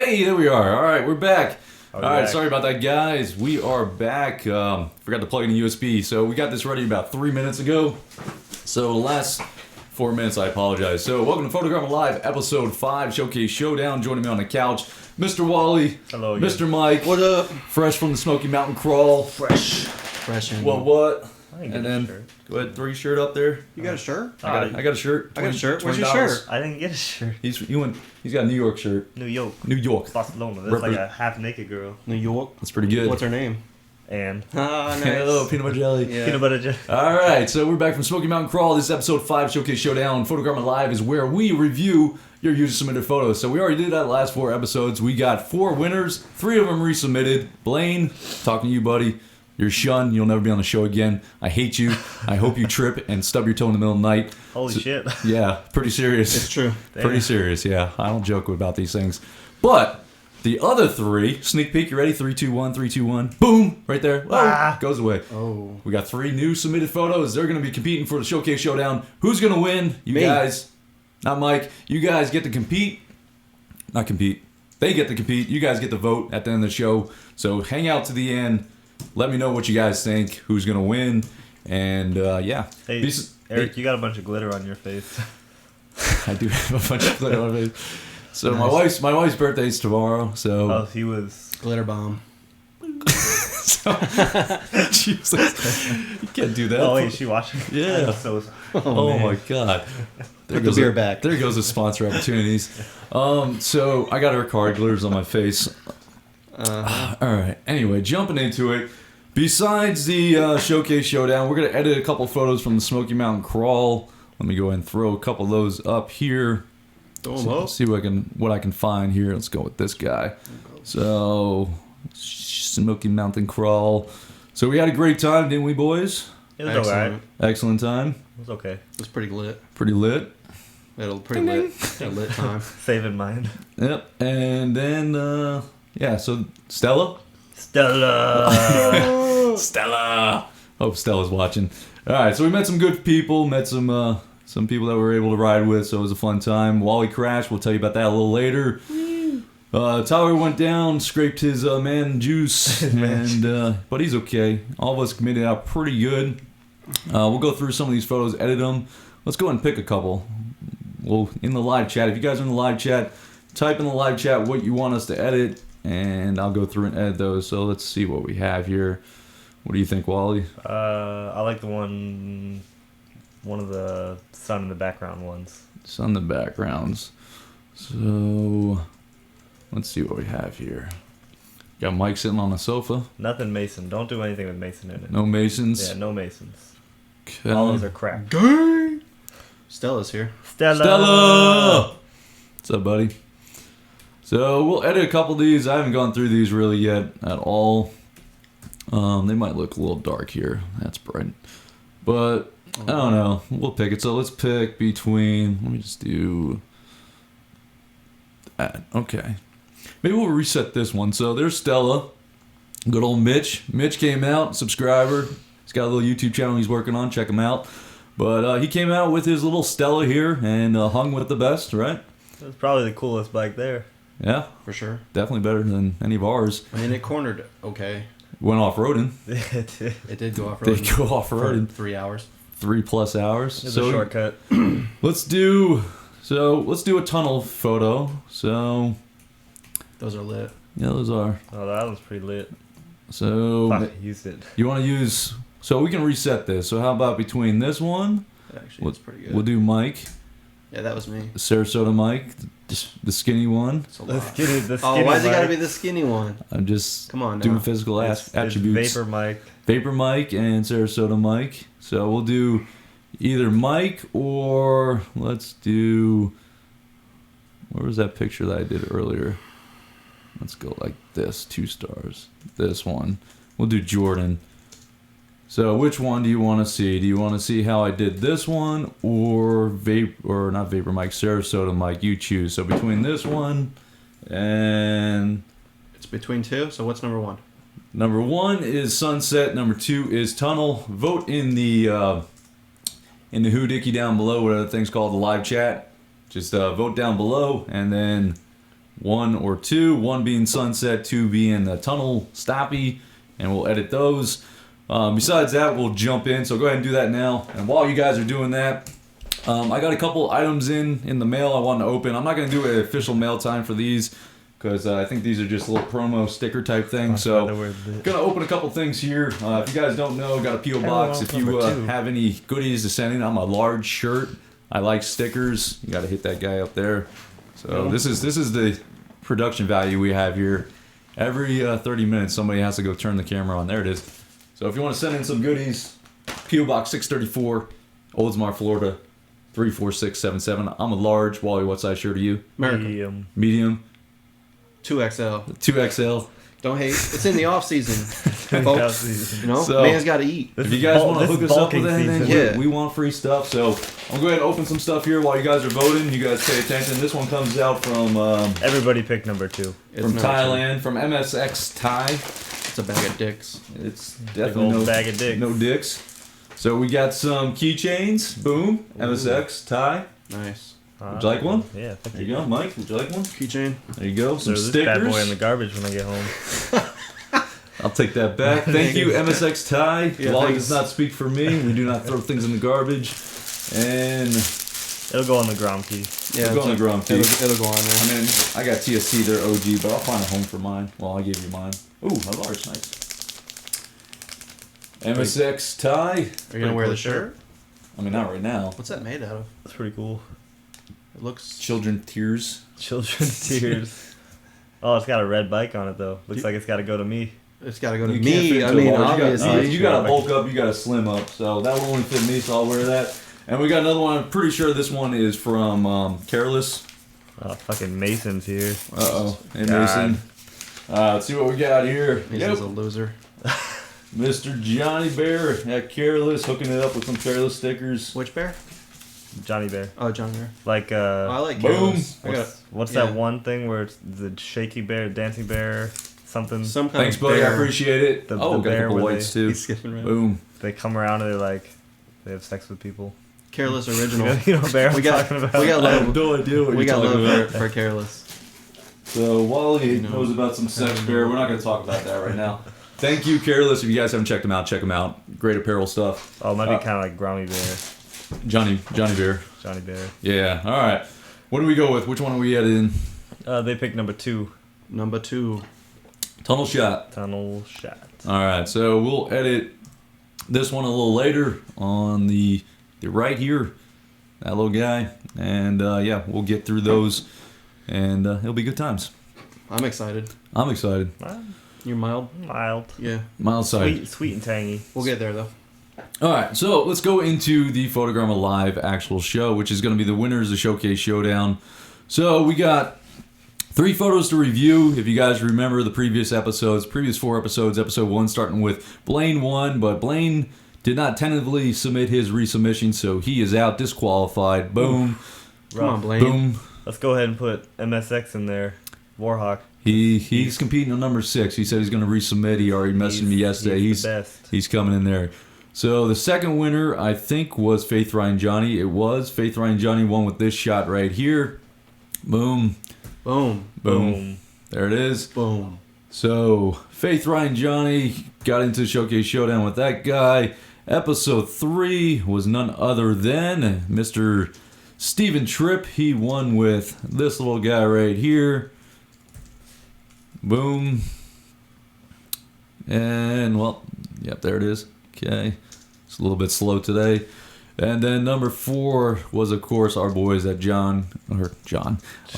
Hey, there we are. All right, we're back. All right, sorry about that, guys. We are back. Forgot to plug in the USB, so we got this ready about 3 minutes ago. So the last 4 minutes, I apologize. So welcome to Photogromer Live, Episode 5, Showcase Showdown. Joining me on the couch, Mr. Wally. Hello again. Mr. Mike. What up? Fresh from the Smoky Mountain Crawl. Fresh in. What? I didn't get And a then, shirt. go ahead, throw your shirt up there. You got a shirt? I got a shirt. I got a shirt. Where's your $20. shirt? I didn't get a shirt. He's got a New York shirt. New York. New York. Barcelona. That's like a half naked girl. New York. That's pretty good. What's her name? And Ah, nice. Hello, peanut butter jelly. Yeah. peanut butter jelly. All right, so we're back from Smoky Mountain Crawl. This is episode 5, Showcase Showdown. Photogromer Live is where we review your user-submitted photos. So we already did that last 4 episodes. We got 4 winners, 3 of them resubmitted. Blaine, talking to you, buddy. You're shunned. You'll never be on the show again. I hate you. I hope you trip and stub your toe in the middle of the night. Holy shit. Yeah, pretty serious. It's true. Pretty serious, yeah. I don't joke about these things. But the other 3, sneak peek, you ready? 3, 2, 1, 3, 2, 1. Boom! Right there. Oh, goes away. Oh. We got 3 new submitted photos. They're going to be competing for the Showcase Showdown. Who's going to win? You Me. guys. Not Mike. You guys get to compete. Not compete. They get to compete. You guys get to vote at the end of the show. So hang out to the end. Let me know what you guys think. Who's going to win. And, yeah. Hey, Eric, you got a bunch of glitter on your face. I do have a bunch of glitter on my face. So nice. my wife's birthday's tomorrow. So Oh, he was... Glitter bomb. Jesus, you can't do that. Oh, wait, is she watching? Yeah. So, Oh, man. my God. There Put the beer the, back. There goes the sponsor opportunities. So I got her card, glitters on my face. All right. Anyway, jumping into it. Besides the Showcase Showdown, we're gonna edit a couple photos from the Smoky Mountain Crawl. Let me go ahead and throw a couple of those up here. See what I can find here. Let's go with this guy. So Smoky Mountain Crawl. So we had a great time, didn't we, boys? it was alright. Excellent time. It was okay. It was pretty lit. Pretty lit. We had a pretty lit time. Save in mind. Yep. And then yeah, so Stella. Stella! Hope Stella's watching. Alright, so we met some good people, met some people that we were able to ride with, so it was a fun time. Wally crashed, we'll tell you about that a little later. Tyler went down, scraped his man juice, and but he's okay. All of us made it out pretty good. We'll go through some of these photos, edit them. Let's go ahead and pick a couple. Well, in the live chat, if you guys are in the live chat, type in the live chat what you want us to edit, and I'll go through and edit those. So let's see what we have here. What do you think, Wally? I like the one of the sun in the background ones. Sun in the backgrounds. So let's see what we have here. Got Mike sitting on a sofa. Nothing Mason. Don't do anything with Mason in it. No Masons. Yeah, no Masons. Okay. All those are crap. Stella's here. Stella! What's up, buddy? So we'll edit a couple of these. I haven't gone through these really yet at all. They might look a little dark here. That's bright. But I don't know. We'll pick it. So let's pick between... Let me just do that. Okay. Maybe we'll reset this one. So there's Stella. Good old Mitch. Mitch came out, subscriber. He's got a little YouTube channel he's working on. Check him out. But he came out with his little Stella here and hung with the best, right? It was probably the coolest bike there. Yeah. For sure. Definitely better than any of ours. I mean, it cornered okay. Went off-roading. It did go They off-road. go off-roading. 3 hours. 3+ hours. It's a shortcut. Let's do a tunnel photo. So Those are lit. yeah, those are. Oh, that one's pretty lit. So Fuck, I used it. you want to use? So we can reset this. So how about between this one? Actually, it's pretty good. We'll do Mike, Yeah, that was me. the Sarasota Mike, the skinny one. It's a The lot. skinny Oh, why's it mic. gotta be the skinny one? I'm just Come on now. doing physical It's attributes. Vapor mic. Vapor Mike and Sarasota Mike. So we'll do either Mike or let's do. Where was that picture that I did earlier? Let's go like this, 2 stars. This one. We'll do Jordan. So which one do you want to see? Do you want to see how I did this one or not Vapor Mike, Sarasota Mike? You choose. So between this one and It's between 2, so what's number 1? number 1 is Sunset. Number 2 is Tunnel. Vote in the Who Dicky down below, whatever the thing's called, the live chat. Just vote down below, and then 1 or 2. 1 being Sunset, 2 being the Tunnel Stoppy, and we'll edit those. Besides that, we'll jump in. So go ahead and do that now. And while you guys are doing that, I got a couple items in the mail I want to open. I'm not going to do an official mail time for these because I think these are just little promo sticker type things. So gonna open a couple things here. If you guys don't know, got a P.O. box. If you have any goodies to send in, I'm a large shirt. I like stickers. You got to hit that guy up there. So this is the production value we have here. Every 30 minutes, somebody has to go turn the camera on. There it is. So if you want to send in some goodies, P.O. Box 634, Oldsmar, Florida, 34677. I'm a large. Wally, what size shirt are you? Medium. Medium. 2XL. 2XL. Don't hate. It's in the off season, folks. You know, So, man's got to eat. If you guys want to this hook is us up with bulking anything, season. we want free stuff. So I'm going to open some stuff here while you guys are voting. You guys pay attention. This one comes out from Everybody picked number 2. It's from number Thailand, from MSX Thai. 2. It's a bag of dicks. It's Big definitely old bag of dicks. no dicks. So we got some keychains. Boom. MSX Thai. Nice. Would you like one? Yeah, thank There you go, Mike. Would you like one? Keychain. There you go. Some Throw this bad boy in the stickers. garbage when I get home. I'll take that back. Thank you, MSX Thai. Yeah, Wally thanks. does not speak for me. We do not throw things in the garbage. And It'll go on the Grom key. Yeah, We'll go on the Grom key. It'll go on there. I mean, I got TSC, they're OG, but I'll find a home for mine. Well, I gave you mine. Ooh, a large, nice. MSX Thai. Are you gonna wear the shirt? I mean, not right now. What's that made out of? That's pretty cool. It looks. Children Tears. Children's tears. Oh, it's got a red bike on it though. Looks like it's got to go to me. It's got to go to You can't fit me. into I a mean, large. obviously. You gotta bulk up, you gotta slim up. So that will only fit me, so I'll wear that. And we got another one. I'm pretty sure this one is from Careless. Oh, fucking Mason's here. Uh-oh. Hey, God. Mason. Let's see what we got here. He's Yep. a loser. Mr. Johnny Bear at Careless, hooking it up with some Careless stickers. Which bear? Johnny Bear. Oh, John Bear. Like I like Boom. Careless. I got what's yeah. that one thing where it's the shaky bear, dancing bear, something? some kind Thanks, of buddy. bear. I appreciate it. The- Oh, the got a bear couple where whites they- too. He's skipping around. Boom. They come around and they have sex with people. Careless original. You know what bear I'm We got- talking about? we got I love. have no idea what We you're got talking love about. for Careless. So Wally You know. knows about some sex bear. We're not going to talk about that right now. Thank you, Careless. If you guys haven't checked them out, check them out. Great apparel stuff. Oh, it might be kind of like Grommy Bear, Johnny Bear. Johnny Bear. Yeah. All right. What do we go with? Which one are we at in? They picked number 2, Number 2. Tunnel Shot. Tunnel Shot. All right. So we'll edit this one a little later on the right here, that little guy, and yeah, we'll get through those, and it'll be good times. I'm excited. I'm excited. You're mild? Mild. Yeah. Mild side. Sweet and tangy. We'll get there, though. All right, so let's go into the Photogromer Live actual show, which is going to be the winners of Showcase Showdown. So we got 3 photos to review. If you guys remember the previous 4 episodes, episode 1 starting with Blaine won, but Blaine did not tentatively submit his resubmission, so he is out, disqualified. Boom. Come on, Blaine. Boom. Let's go ahead and put MSX in there. Warhawk. He's competing on number 6. He said he's going to resubmit. He already messaged me yesterday. He's the best. He's coming in there. So the second winner, I think, was Faith Ryan Johnny. It was. Faith Ryan Johnny won with this shot right here. Boom. Boom. Boom. There it is. Boom. So Faith Ryan Johnny got into Showcase Showdown with that guy. Episode 3 was none other than Mr. Steven Tripp. He won with this little guy right here. Boom. And, well, yep, there it is. Okay. It's a little bit slow today. And then number 4 was, of course, our boys at John.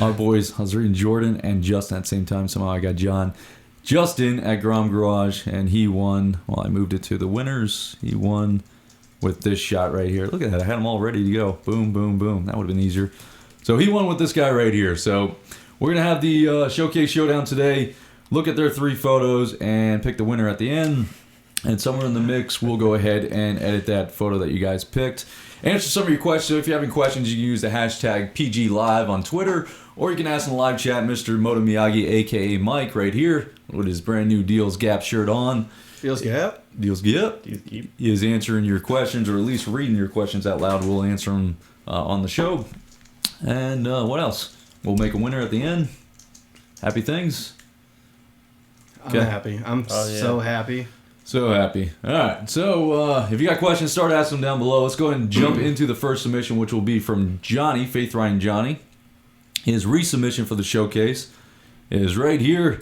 Our boys, I was reading Jordan and Justin at the same time. Somehow I got John. Justin at Grom Garage, and he won. Well, I moved it to the winners. He won with this shot right here. Look at that. I had them all ready to go. Boom, boom, boom. That would have been easier. So he won with this guy right here. So we're going to have the Showcase Showdown today. Look at their 3 photos and pick the winner at the end. And somewhere in the mix, we'll go ahead and edit that photo that you guys picked. Answer some of your questions. So if you have any questions, you can use the hashtag PGLive on Twitter, or you can ask in the live chat Mr. Moto Miyagi, a.k.a. Mike, right here, with his brand new Deals Gap shirt on. Feels Gap? Deals Gap. Keep. He is answering your questions, or at least reading your questions out loud. We'll answer them on the show. And what else? We'll make a winner at the end. happy things? I'm happy. I'm so happy. So happy. All right. So if you got questions, start asking them down below. Let's go ahead and jump into the first submission, which will be from Johnny, Faith Ryan Johnny. His resubmission for the showcase is right here.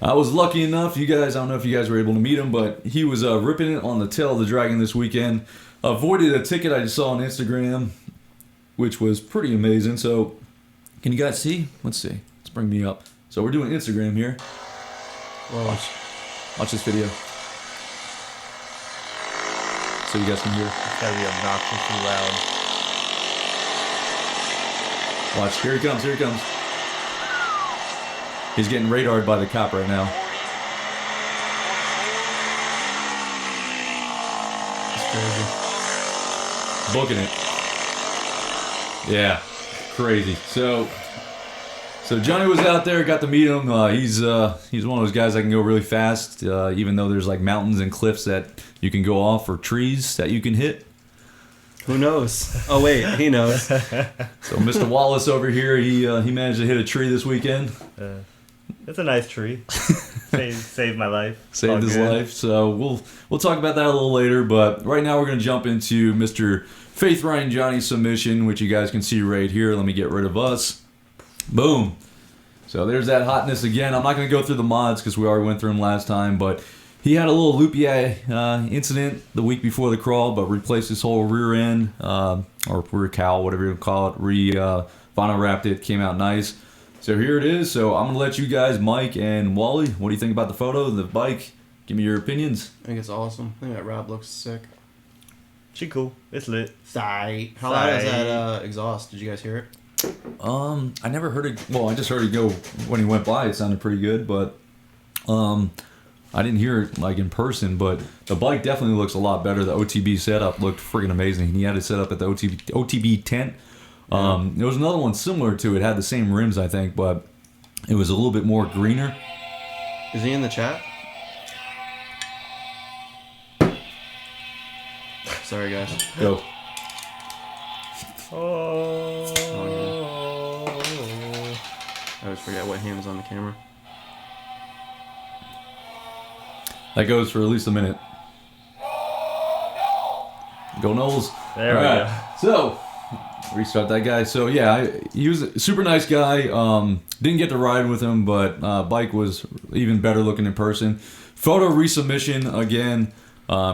I was lucky enough, you guys, I don't know if you guys were able to meet him, but he was ripping it on the tail of the dragon this weekend. Avoided a ticket I just saw on Instagram, which was pretty amazing. So, can you guys see? Let's see. Let's bring me up. So we're doing Instagram here. Watch this video. So you guys can hear. It's gotta be obnoxiously loud. Watch. Here he comes. Here he comes. He's getting radared by the cop right now. It's crazy. Booking it. Yeah. Crazy. So Johnny was out there, got to meet him. He's one of those guys that can go really fast, even though there's like mountains and cliffs that you can go off or trees that you can hit. Who knows? Oh wait, he knows. So Mr. Wallace over here, he managed to hit a tree this weekend. It's a nice tree. Saved my life. Saved his life. So we'll talk about that a little later. But right now we're gonna jump into Mr. Faith Ryan Johnny's submission, which you guys can see right here. Let me get rid of us. Boom. So there's that hotness again. I'm not going to go through the mods because we already went through them last time, but he had a little loopy incident the week before the crawl, but replaced his whole rear end, or rear cowl, whatever you call it, vinyl wrapped it, came out nice. So here it is. So I'm going to let you guys, Mike and Wally, what do you think about the photo, the bike? Give me your opinions. I think it's awesome. I think that Rob looks sick. She cool. It's lit. Sight. How loud is that exhaust? Did you guys hear it? I never heard it. Well, I just heard it go when he went by. It sounded pretty good, but I didn't hear it like in person. But the bike definitely looks a lot better. The OTB setup looked freaking amazing. He had it set up at the OTB tent. There was another one similar to it. Had the same rims, I think, but it was a little bit more greener. Is he in the chat? Sorry, guys. Go. Oh. I always forget what hand is on the camera. That goes for at least a minute. Go Knowles. There we go. So, restart that guy. So, yeah, he was a super nice guy. Didn't get to ride with him, but bike was even better looking in person. Photo resubmission again.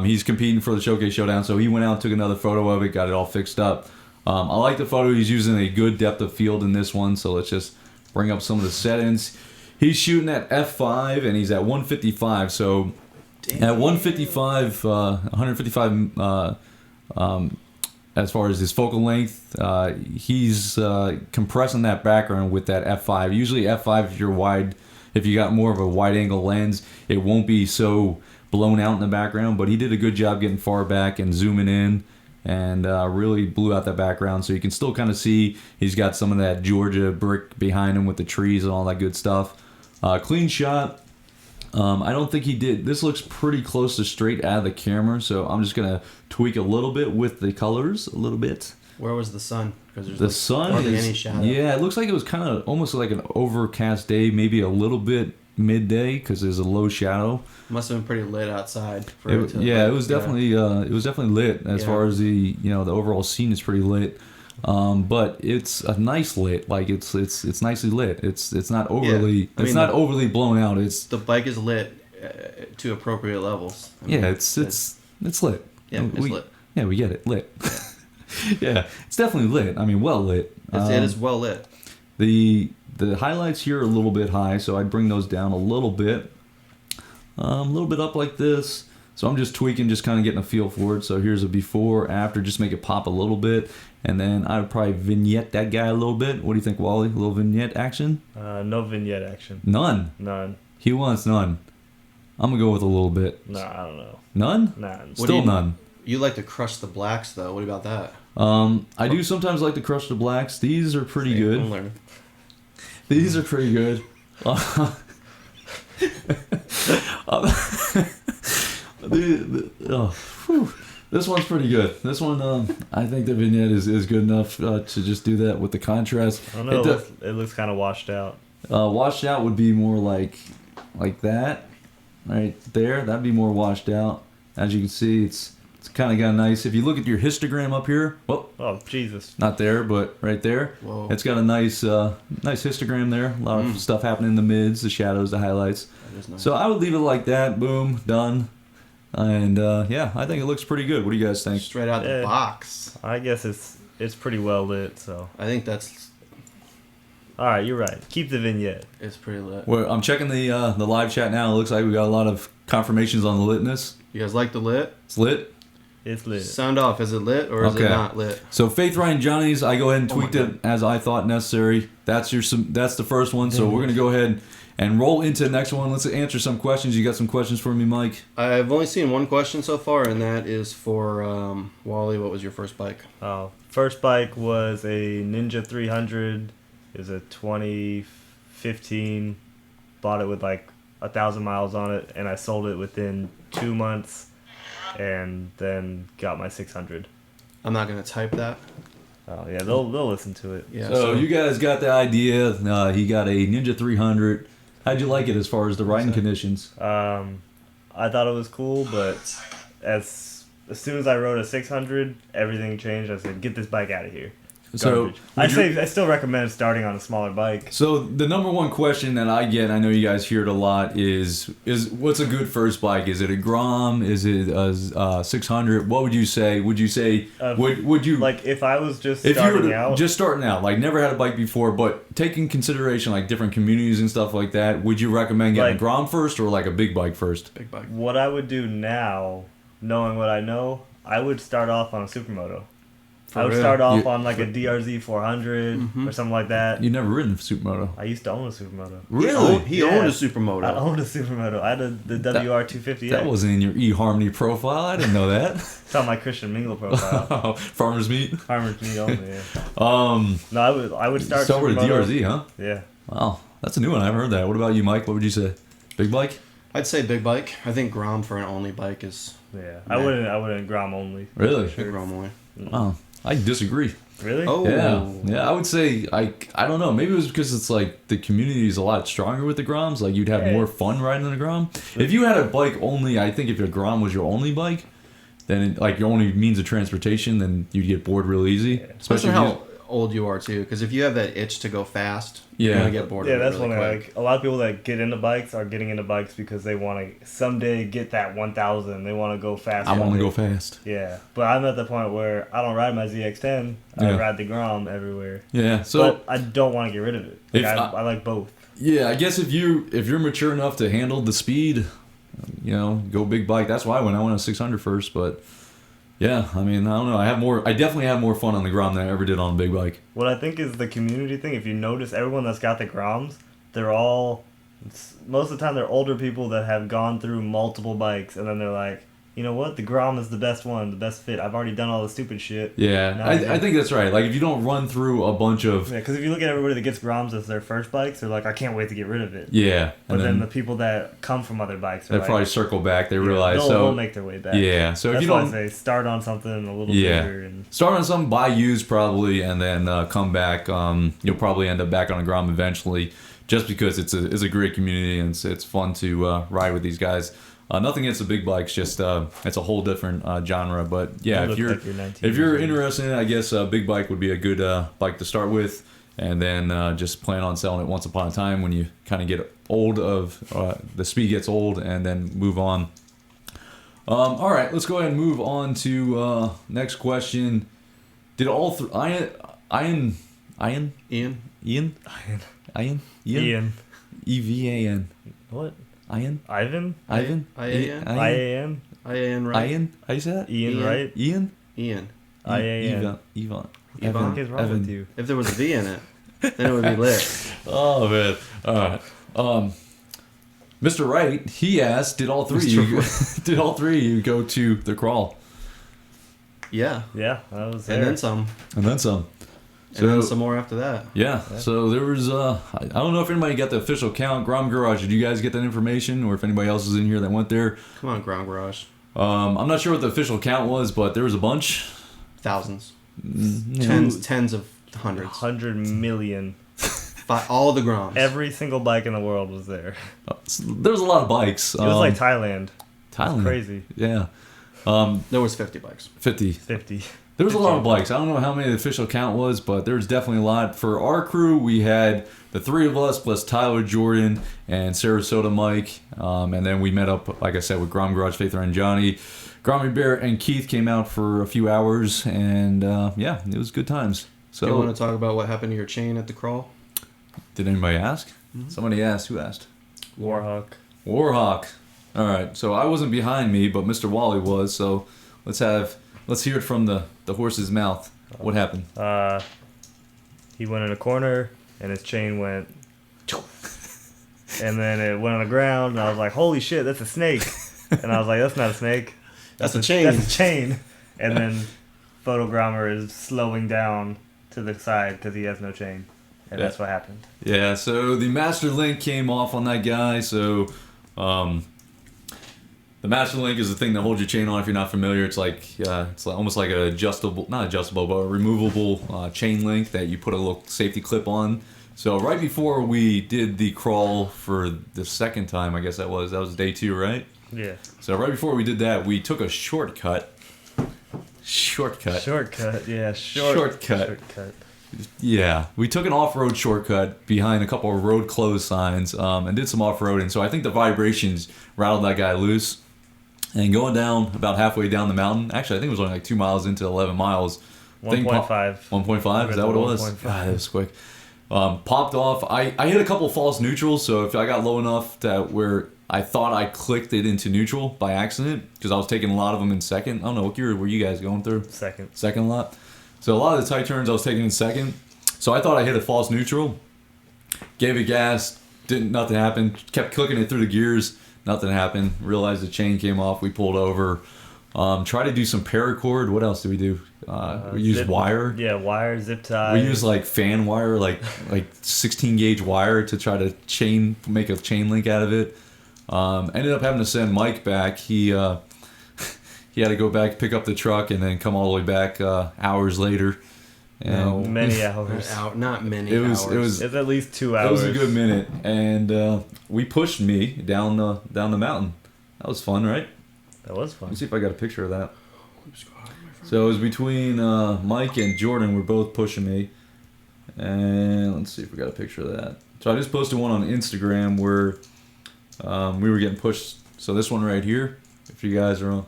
He's competing for the Showcase Showdown, so he went out, took another photo of it, got it all fixed up. I like the photo. He's using a good depth of field in this one, so let's just bring up some of the settings. He's shooting at f5, and he's at 155. So at 155, 155, as far as his focal length, he's compressing that background with that f5. Usually f5, if you got more of a wide angle lens, it won't be so blown out in the background, but he did a good job getting far back and zooming in, and really blew out that background, so you can still kind of see he's got some of that Georgia brick behind him with the trees and all that good stuff. Clean shot. I don't think he did. This looks pretty close to straight out of the camera, so I'm just gonna tweak a little bit with the colors a little bit. Where was the sun? Because the sun hardly is, any shadow. Yeah, it looks like it was kind of almost like an overcast day, maybe a little bit midday because there's a low shadow. Must have been pretty lit outside. It was definitely lit as far as the the overall scene is pretty lit. But it's a nice lit, like it's nicely lit. It's not overly not overly blown out. It's the bike is lit to appropriate levels. It's lit. Yeah, it's lit. Yeah, we get it, lit. Yeah, it's definitely lit. I mean, well lit. It is well lit. The highlights here are a little bit high, so I'd bring those down a little bit up like this. So I'm just tweaking, just kind of getting a feel for it. So here's a before, after, just make it pop a little bit. And then I would probably vignette that guy a little bit. What do you think, Wally? A little vignette action? No vignette action. None? He wants none. I'm going to go with a little bit. No, I don't know. None? None. Still none. You like to crush the blacks, though. What about that? I do sometimes like to crush the blacks. These are pretty good. I'm learning. These are pretty good. This one's pretty good. This one, I think the vignette is good enough to just do that with the contrast. I don't know. It looks kind of washed out. Washed out would be more like that, right there. That'd be more washed out. As you can see, it's kind of got a nice. If you look at your histogram up here, well, Oh, Jesus. not there, but right there, Whoa. it's got a nice histogram there. A lot of stuff happening in the mids, the shadows, the highlights. That is nice. So I would leave it like that. Boom, done. And yeah, I think it looks pretty good. What do you guys think? Straight out the Yeah. box. I guess it's pretty well lit, so. I think it's Alright, you're right. Keep the vignette. pretty lit. Well, I'm checking the live chat now. It looks like we got a lot of confirmations on the litness. You guys like the lit? It's lit. It's lit. Sound off. Is it lit or is Okay. it not lit? So Faith Ryan Johnny's, I go ahead and Oh my tweaked it as I thought necessary. That's the first one. So we're gonna go ahead and roll into the next one. Let's answer some questions. You got some questions for me, Mike? I've only seen one question so far, and that is for Wally. What was your first bike? First bike was a Ninja 300. It was a 2015. Bought it with like 1,000 miles on it, and I sold it within 2 months, and then got my 600. I'm not gonna type that. Oh yeah, they'll listen to it. Yeah. So you guys got the idea. He got a Ninja 300. How'd you like it as far as the riding conditions? I thought it was cool, but as soon as I rode a 600, everything changed. I said, "Get this bike out of here." So Garbage. I still recommend starting on a smaller bike. So the number one question that I get, I know you guys hear it a lot, is what's a good first bike? Is it a Grom? Is it a 600? What would you say? Would you say would you Like if I was just if you starting were out, just starting out, like never had a bike before, but taking consideration like different communities and stuff like that, would you recommend getting a Like- Grom first or like a big bike first? Big bike. what I would do now, knowing what I know, I would start off on a supermoto. I would real? start off You- on like a DRZ 400 or something like that. You never ridden a supermoto, I used to own a supermoto. He Yeah. owned a supermoto. I owned a supermoto. I had the WR 250. That wasn't in your eHarmony profile. I didn't know that. It's on my Christian Mingle profile. Farmers meat. Farmers meat only. Yeah. No, I would start. Start with a supermoto. DRZ, huh? Yeah. Wow, that's a new one. I haven't heard that. What about you, Mike? What would you say? Big bike? I'd say big bike. I think Grom for an only bike is Yeah. Yeah. I wouldn't Grom only. Really? big Grom only. Wow, I disagree. Really? Oh. Yeah, I would say I don't know. Maybe it was because it's like the community is a lot stronger with the Groms. Like you'd have Yeah. more fun riding in a Grom. If you had a bike only, I think if your Grom was your only bike, then like your only means of transportation, then you'd get bored real easy. Yeah. Especially if you- how old you are too, because if you have that itch to go fast, Yeah. you're gonna get bored. Yeah, of it that's really one thing. quick. Like a lot of people that get into bikes are getting into bikes because they want to someday get that 1,000. They want to go fast. I want to one go day. fast. Yeah, but I'm at the point where I don't ride my ZX10. I Yeah. ride the Grom everywhere. Yeah. So But I don't want to get rid of it. Like, If I like both. yeah, I guess if you're mature enough to handle the speed, go big bike. That's why I went a 600 first, but. Yeah, I mean, I don't know. I definitely have more fun on the Grom than I ever did on a big bike. What I think is the community thing. If you notice, everyone that's got the Groms, they're all most of the time they're older people that have gone through multiple bikes, and then they're like, you know what, the Grom is the best one, the best fit. I've already done all the stupid shit. Yeah, No, I think that's right. Like if you don't run through a bunch of Yeah, because if you look at everybody that gets Groms as their first bikes, they're like, I can't wait to get rid of it. yeah, But and then the people that come from other bikes are they like, probably circle back. They yeah, realize they'll make their way back. yeah. So if That's you why I don't say start on something a little Yeah. bigger. And start on something, buy used probably, and then come back. You'll probably end up back on a Grom eventually, just because it's a great community and it's fun to ride with these guys. Nothing against the big bikes, just it's a whole different genre. But yeah, You if look you're like you're 19 if you're years old. interested in it, I guess a big bike would be a good bike to start with, and then just plan on selling it once upon a time when you kind of get old of the speed gets old, and then move on. All right, let's go ahead and move on to next question. Did all Ian Ian. EVAN What? Ian Ivan? Ivan IAN? IAN? IAN, right? Ian how you say that Ian, Ian. right? Ian Ian. IAN. Yvonne What the Yvonne? fuck is wrong Evan. with you? If there was a V in it, then it would be lit. Oh man! All right. Mr. Wright, he asked, did all three of you go to the crawl? Yeah. Yeah, I was there. And then some. And then some. And then some more after that. Yeah. So there was I don't know if anybody got the official count. Grom Garage, did you guys get that information, or if anybody else is in here that went there? Come on, Ground Garage. I'm not sure what the official count was, but there was a bunch. Thousands. Yeah. Tens of hundreds. 100 million. By all the Groms. Every single bike in the world was there. There was a lot of bikes. It was like Thailand. Thailand. Crazy. Yeah. There was 50 bikes. 50. 50. There was a lot of bikes. I don't know how many the official count was, but there was definitely a lot. For our crew, we had the three of us plus Tyler, Jordan, and Sarasota Mike. And then we met up, like I said, with Grom Garage, Faith and Johnny. Grommy Bear and Keith came out for a few hours, and yeah, it was good times. So, you want to talk about what happened to your chain at the crawl? Did anybody ask? Mm-hmm. Somebody asked. Who asked? Warhawk. Warhawk. All right. So I wasn't behind me, but Mr. Wally was. So let's hear it from the horse's mouth. What happened? He went in a corner, and his chain went... And then it went on the ground, and I was like, holy shit, that's a snake. And I was like, that's not a snake. That's a chain. That's a chain. And then Photogromer is slowing down to the side because he has no chain. And that's what happened. Yeah, so the master link came off on that guy. So the master link is the thing that holds your chain on. If you're not familiar, it's like almost like a not adjustable, but a removable chain link that you put a little safety clip on. So right before we did the crawl for the second time, I guess that was day 2, right? Yeah. So right before we did that, we took a shortcut. Shortcut, yeah. Shortcut. Yeah, we took an off-road shortcut behind a couple of road closed signs and did some off-roading. So I think the vibrations rattled that guy loose. And going down about halfway down the mountain, actually I think it was only like 2 miles into 11 miles. 1.5. 1.5, is that what it was? 1.5. God, that was quick. Popped off. I hit a couple of false neutrals, so if I got low enough to where I thought I clicked it into neutral by accident, because I was taking a lot of them in second. I don't know, what gear were you guys going through? Second lot. So a lot of the tight turns I was taking in second. So I thought I hit a false neutral. Gave it gas. Nothing happened. Kept clicking it through the gears. Nothing happened. Realized the chain came off. We pulled over. Try to do some paracord. What else did we do? We used wire. Yeah, wire, zip tie. We used like fan wire, like 16 gauge wire to try to make a chain link out of it. Ended up having to send Mike back. He had to go back, pick up the truck, and then come all the way back hours later. And many hours. Not many hours. It was at least 2 hours. It was a good minute, and we pushed me down the mountain. That was fun, right? That was fun. Let me see if I got a picture of that. So it was between Mike and Jordan. Were both pushing me, and let's see if we got a picture of that. So I just posted one on Instagram where we were getting pushed. So this one right here, if you guys are on,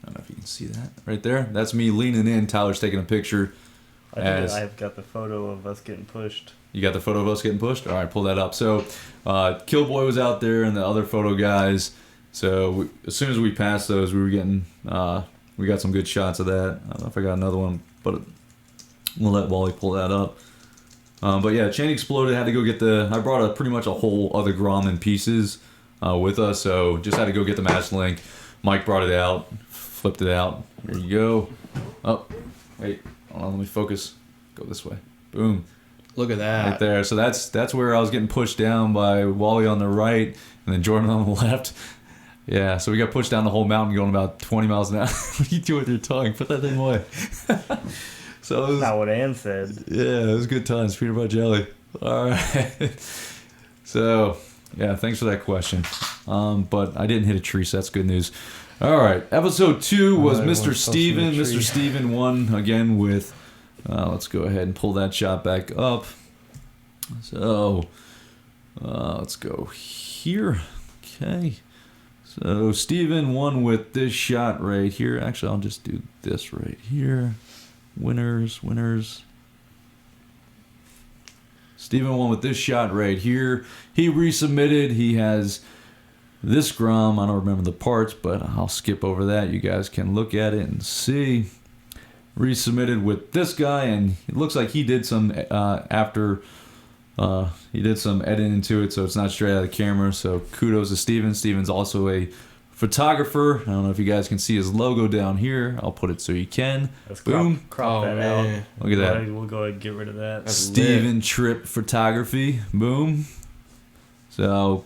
I don't know if you can see that right there. That's me leaning in. Tyler's taking a picture. I've got the photo of us getting pushed. You got the photo of us getting pushed? All right, pull that up. So Killboy was out there and the other photo guys. So as soon as we passed those, we were getting, we got some good shots of that. I don't know if I got another one, but we'll let Wally pull that up. But yeah, chain exploded. Had to go get I brought pretty much a whole other Grom in pieces with us. So just had to go get the master link. Mike brought it out, flipped it out. Here you go. Oh, wait. Hold on, let me focus. Go this way. Boom. Look at that. Right there. So that's where I was getting pushed down by Wally on the right and then Jordan on the left. Yeah, so we got pushed down the whole mountain going about 20 miles an hour. What are you doing with your tongue? Put that thing away. So it was, not what Ann said. Yeah, it was good times. Peanut butter jelly. All right. So, yeah, thanks for that question. But I didn't hit a tree, so that's good news. All right, episode 2 was Mr. Steven. Mr. Steven won again with, let's go ahead and pull that shot back up. So, let's go here. Okay. So, Steven won with this shot right here. Actually, I'll just do this right here. Winners. Steven won with this shot right here. He resubmitted. He has this Grom. I don't remember the parts, but I'll skip over that. You guys can look at it and see. Resubmitted with this guy, and it looks like he did some he did some editing to it, so it's not straight out of the camera. So kudos to Steven. Steven's also a photographer. I don't know if you guys can see his logo down here. I'll put it so you can. Let's Boom. crop that out. Look at that. We'll go ahead and get rid of that. Steven Tripp Photography. Boom. So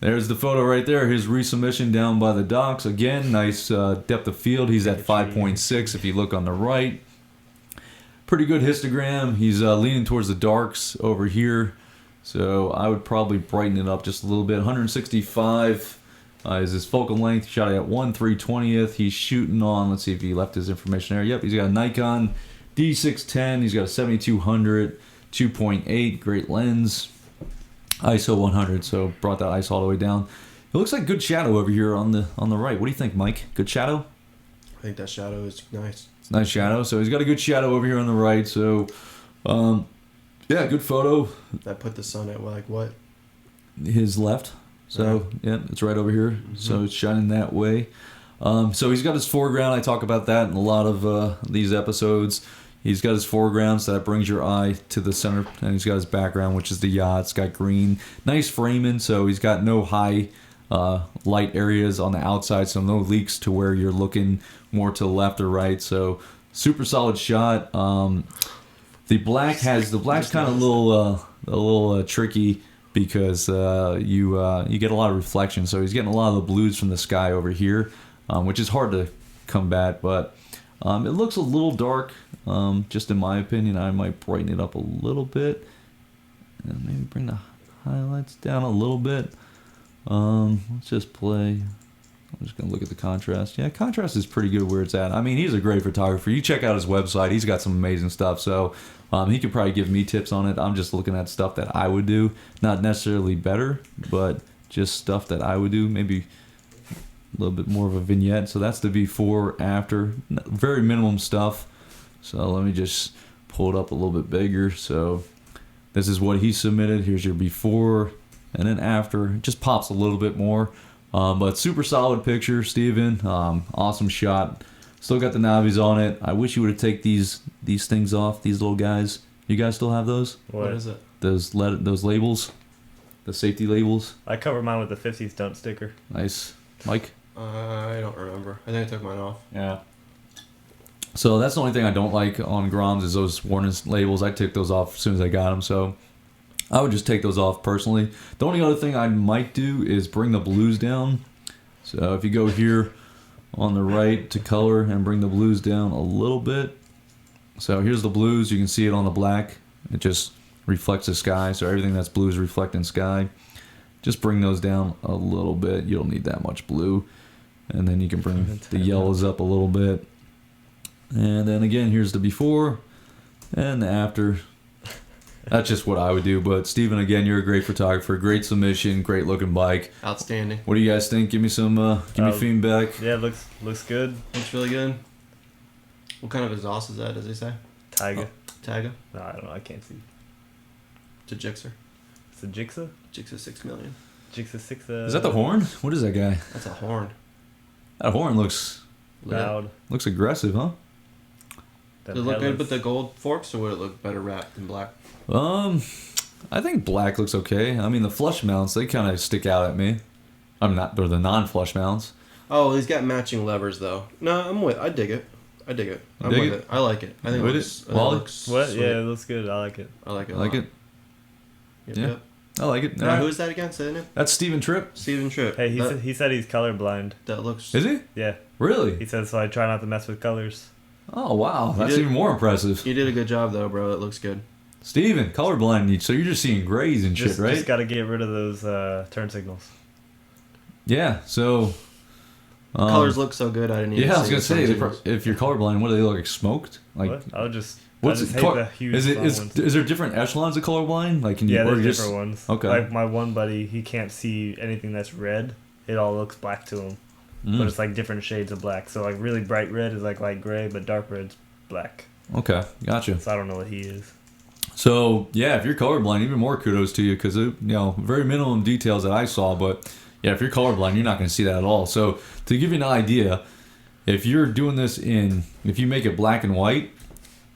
there's the photo right there. His resubmission down by the docks. Again, nice depth of field. He's at 5.6 if you look on the right. pretty good histogram. He's leaning towards the darks over here. So I would probably brighten it up just a little bit. 165 is his focal length. Shot at 1/320th. He's shooting on, let's see if he left his information there. Yep, he's got a Nikon D610. He's got a 7200, 2.8, great lens. ISO 100, so brought that ISO all the way down. It looks like good shadow over here on the right. What do you think, Mike? Good shadow? I think that shadow is nice. It's nice shadow. So he's got a good shadow over here on the right. So, yeah, good photo. That put the sun at like what? His left. So, yeah, it's right over here. Mm-hmm. So it's shining that way. So he's got his foreground. I talk about that in a lot of these episodes. He's got his foreground, so that brings your eye to the center. And he's got his background, which is the yacht. It's got green. Nice framing, so he's got no high light areas on the outside, so no leaks to where you're looking more to the left or right. So super solid shot. The black's kind of a little tricky because you get a lot of reflection. So he's getting a lot of the blues from the sky over here, which is hard to combat, but it looks a little dark. Just in my opinion, I might brighten it up a little bit and maybe bring the highlights down a little bit. Let's just play. I'm just gonna look at the contrast. Yeah, contrast is pretty good where it's at. I mean, he's a great photographer. You check out his website. He's got some amazing stuff. So he could probably give me tips on it. I'm just looking at stuff that I would do, not necessarily better, but just stuff that I would do. Maybe a little bit more of a vignette. So that's the before, after, very minimum stuff. So let me just pull it up a little bit bigger. So this is what he submitted. Here's your before and then after. It just pops a little bit more. But super solid picture, Steven. Awesome shot. Still got the navis on it. I wish you would have taken these things off, these little guys. You guys still have those? What is it? Those labels, the safety labels. I covered mine with the 50 stunt sticker. Nice. Mike? I don't remember. I think I took mine off. Yeah. So that's the only thing I don't like on Groms is those warning labels. I took those off as soon as I got them. So I would just take those off personally. The only other thing I might do is bring the blues down. So if you go here on the right to color and bring the blues down a little bit. So here's the blues. You can see it on the black. It just reflects the sky. So everything that's blue is reflecting sky. Just bring those down a little bit. You don't need that much blue. And then you can bring the yellows up a little bit. And then again, here's the before and the after. That's just what I would do. But Steven, again, you're a great photographer. Great submission. Great looking bike. Outstanding. What do you guys think? Give me some feedback. Yeah, looks good. Looks really good. What kind of exhaust is that, does he say? Tiger. Taiga? No, I don't know. I can't see. It's a Gixxer. It's a Jigsaw? Jigsaw 6 million. Jigsaw 6. Is that the horn? What is that guy? That's a horn. That horn looks Loud. looks aggressive, huh? Does it look good with the gold forks, or would it look better wrapped in black? I think black looks okay. I mean, the flush mounts, they kind of stick out at me. They're the non-flush mounts. Oh, he's got matching levers, though. No, I dig it. I'm with it. I like it. I think it looks What? sweet. Yeah, it looks good. I like it. I like it. I like it. Yep. I like it. Now, who is that again? Say the name. That's Steven Tripp. Steven Tripp. Hey, he said he's colorblind. That looks. Is he? Yeah. Really? He said, so I try not to mess with colors. Oh, wow. That's did- even more impressive. You did a good job, though, bro. It looks good. Steven, colorblind. So you're just seeing grays and shit, right? Just got to get rid of those turn signals. Yeah, so... Colors look so good, I didn't even Yeah, I was see going the to say, signals. if you're colorblind, what do they look like? Smoked? Like, What? I just what's hate it, the huge ones. is there different echelons of colorblind? Like, can you, Yeah, or there's just, different ones. Okay. Like my one buddy, he can't see anything that's red. It all looks black to him. But it's like different shades of black. So like really bright red is like light gray, but dark red's black. Okay, gotcha. So I don't know what he is. So, yeah, if you're colorblind, even more kudos to you because, very minimum details that I saw. But, yeah, if you're colorblind, you're not going to see that at all. So, to give you an idea, if you're doing this if you make it black and white,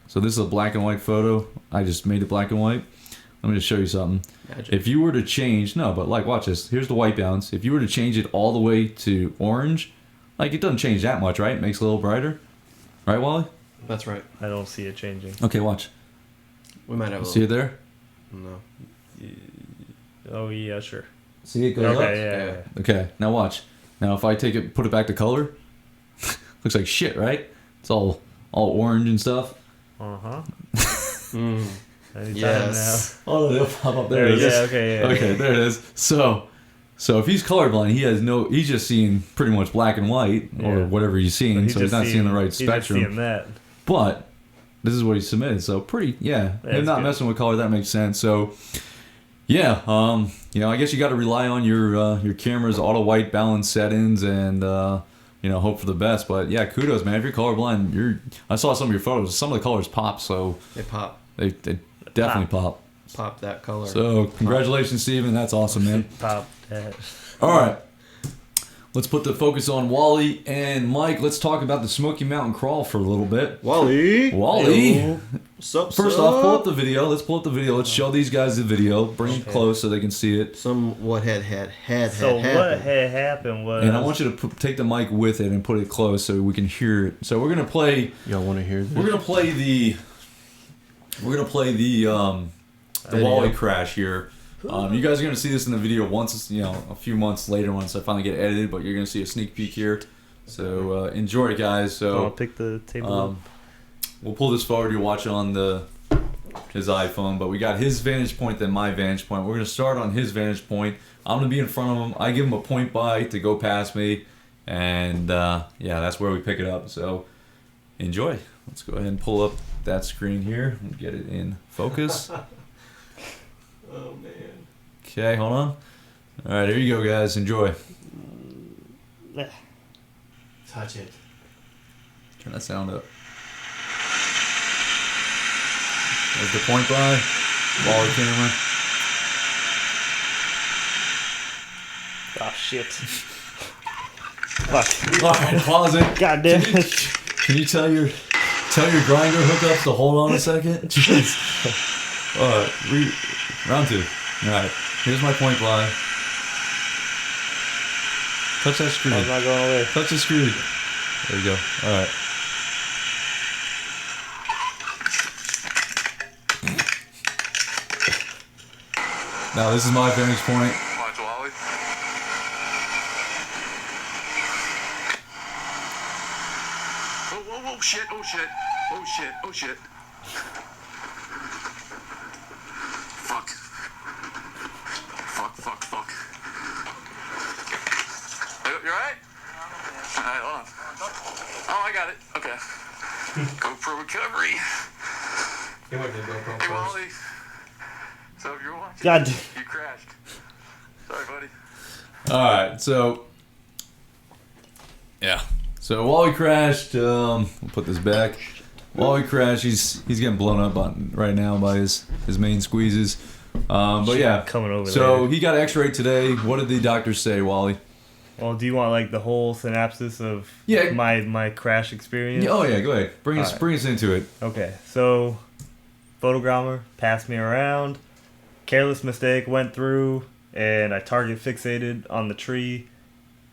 so this is a black and white photo. I just made it black and white. Let me just show you something. Magic. If you were to change, watch this. Here's the white balance. If you were to change it all the way to orange, it doesn't change that much, right? It makes it a little brighter. Right, Wally? That's right. I don't see it changing. Okay, watch. We might have a See it little. there? No. Oh yeah, sure. See it goes up? Okay, yeah. Okay, now watch. Now if I put it back to color, looks like shit, right? It's all orange and stuff. Yes. Oh, they'll pop up. There it is. Yeah, okay, Okay, there it is. So if he's colorblind, he's just seeing pretty much black and white or whatever he's seeing, so he's not seeing the right spectrum. He's just seeing that. But this is what he submitted, so him not messing with color, that makes sense. So yeah, I guess you got to rely on your camera's auto white balance settings and hope for the best. But yeah, kudos, man. If you're colorblind, I saw some of your photos. Some of the colors pop, so they pop. They definitely pop. Pop that color. So congratulations, Steven. That's awesome, man. Pop that. All right. Let's put the focus on Wally and Mike. Let's talk about the Smoky Mountain Crawl for a little bit. Wally. First off, pull up the video. Let's pull up the video. Let's show these guys the video. Bring it close so they can see it. What had happened was... And I want you to take the mic with it and put it close so we can hear it. So we're going to play... Y'all want to hear this? We're going to play the Wally crash here. You guys are going to see this in the video once, a few months later once I finally get edited, but you're going to see a sneak peek here. So enjoy it, guys. So I'll pick the table up. We'll pull this forward. You'll watch it on his iPhone, but we got his vantage point, then my vantage point. We're going to start on his vantage point. I'm going to be in front of him. I give him a point by to go past me, and that's where we pick it up. So enjoy. Let's go ahead and pull up that screen here and get it in focus. Oh, man. Okay, hold on. All right, here you go, guys. Enjoy. Touch it. Turn that sound up. There's the point by. Wally camera. Oh, shit. Fuck. All right, pause it. God damn it. Can you tell your grinder hookups to hold on a second? Jeez. Round 2. All right. Here's my point by. Touch that screen. I'm not going away. Touch the screen. There you go. All right. Now this is my vantage point. Watch Wally. Oh shit, oh shit. Oh shit, oh shit. Fuck. You alright? Alright, hold on. Oh, I got it. Okay. GoPro recovery. Hey, Wally. So if you're watching, God. you crashed. Sorry, buddy. Alright, so... Yeah. So Wally crashed. We'll put this back. Wally crashed. He's getting blown up right now by his main squeezes. But yeah. Coming over so there. he got x-rayed today. What did the doctors say, Wally? Well, do you want like the whole synopsis of my crash experience? Oh yeah, go ahead. Bring us into it. Okay, so Photogromer passed me around. Careless mistake went through, and I target fixated on the tree.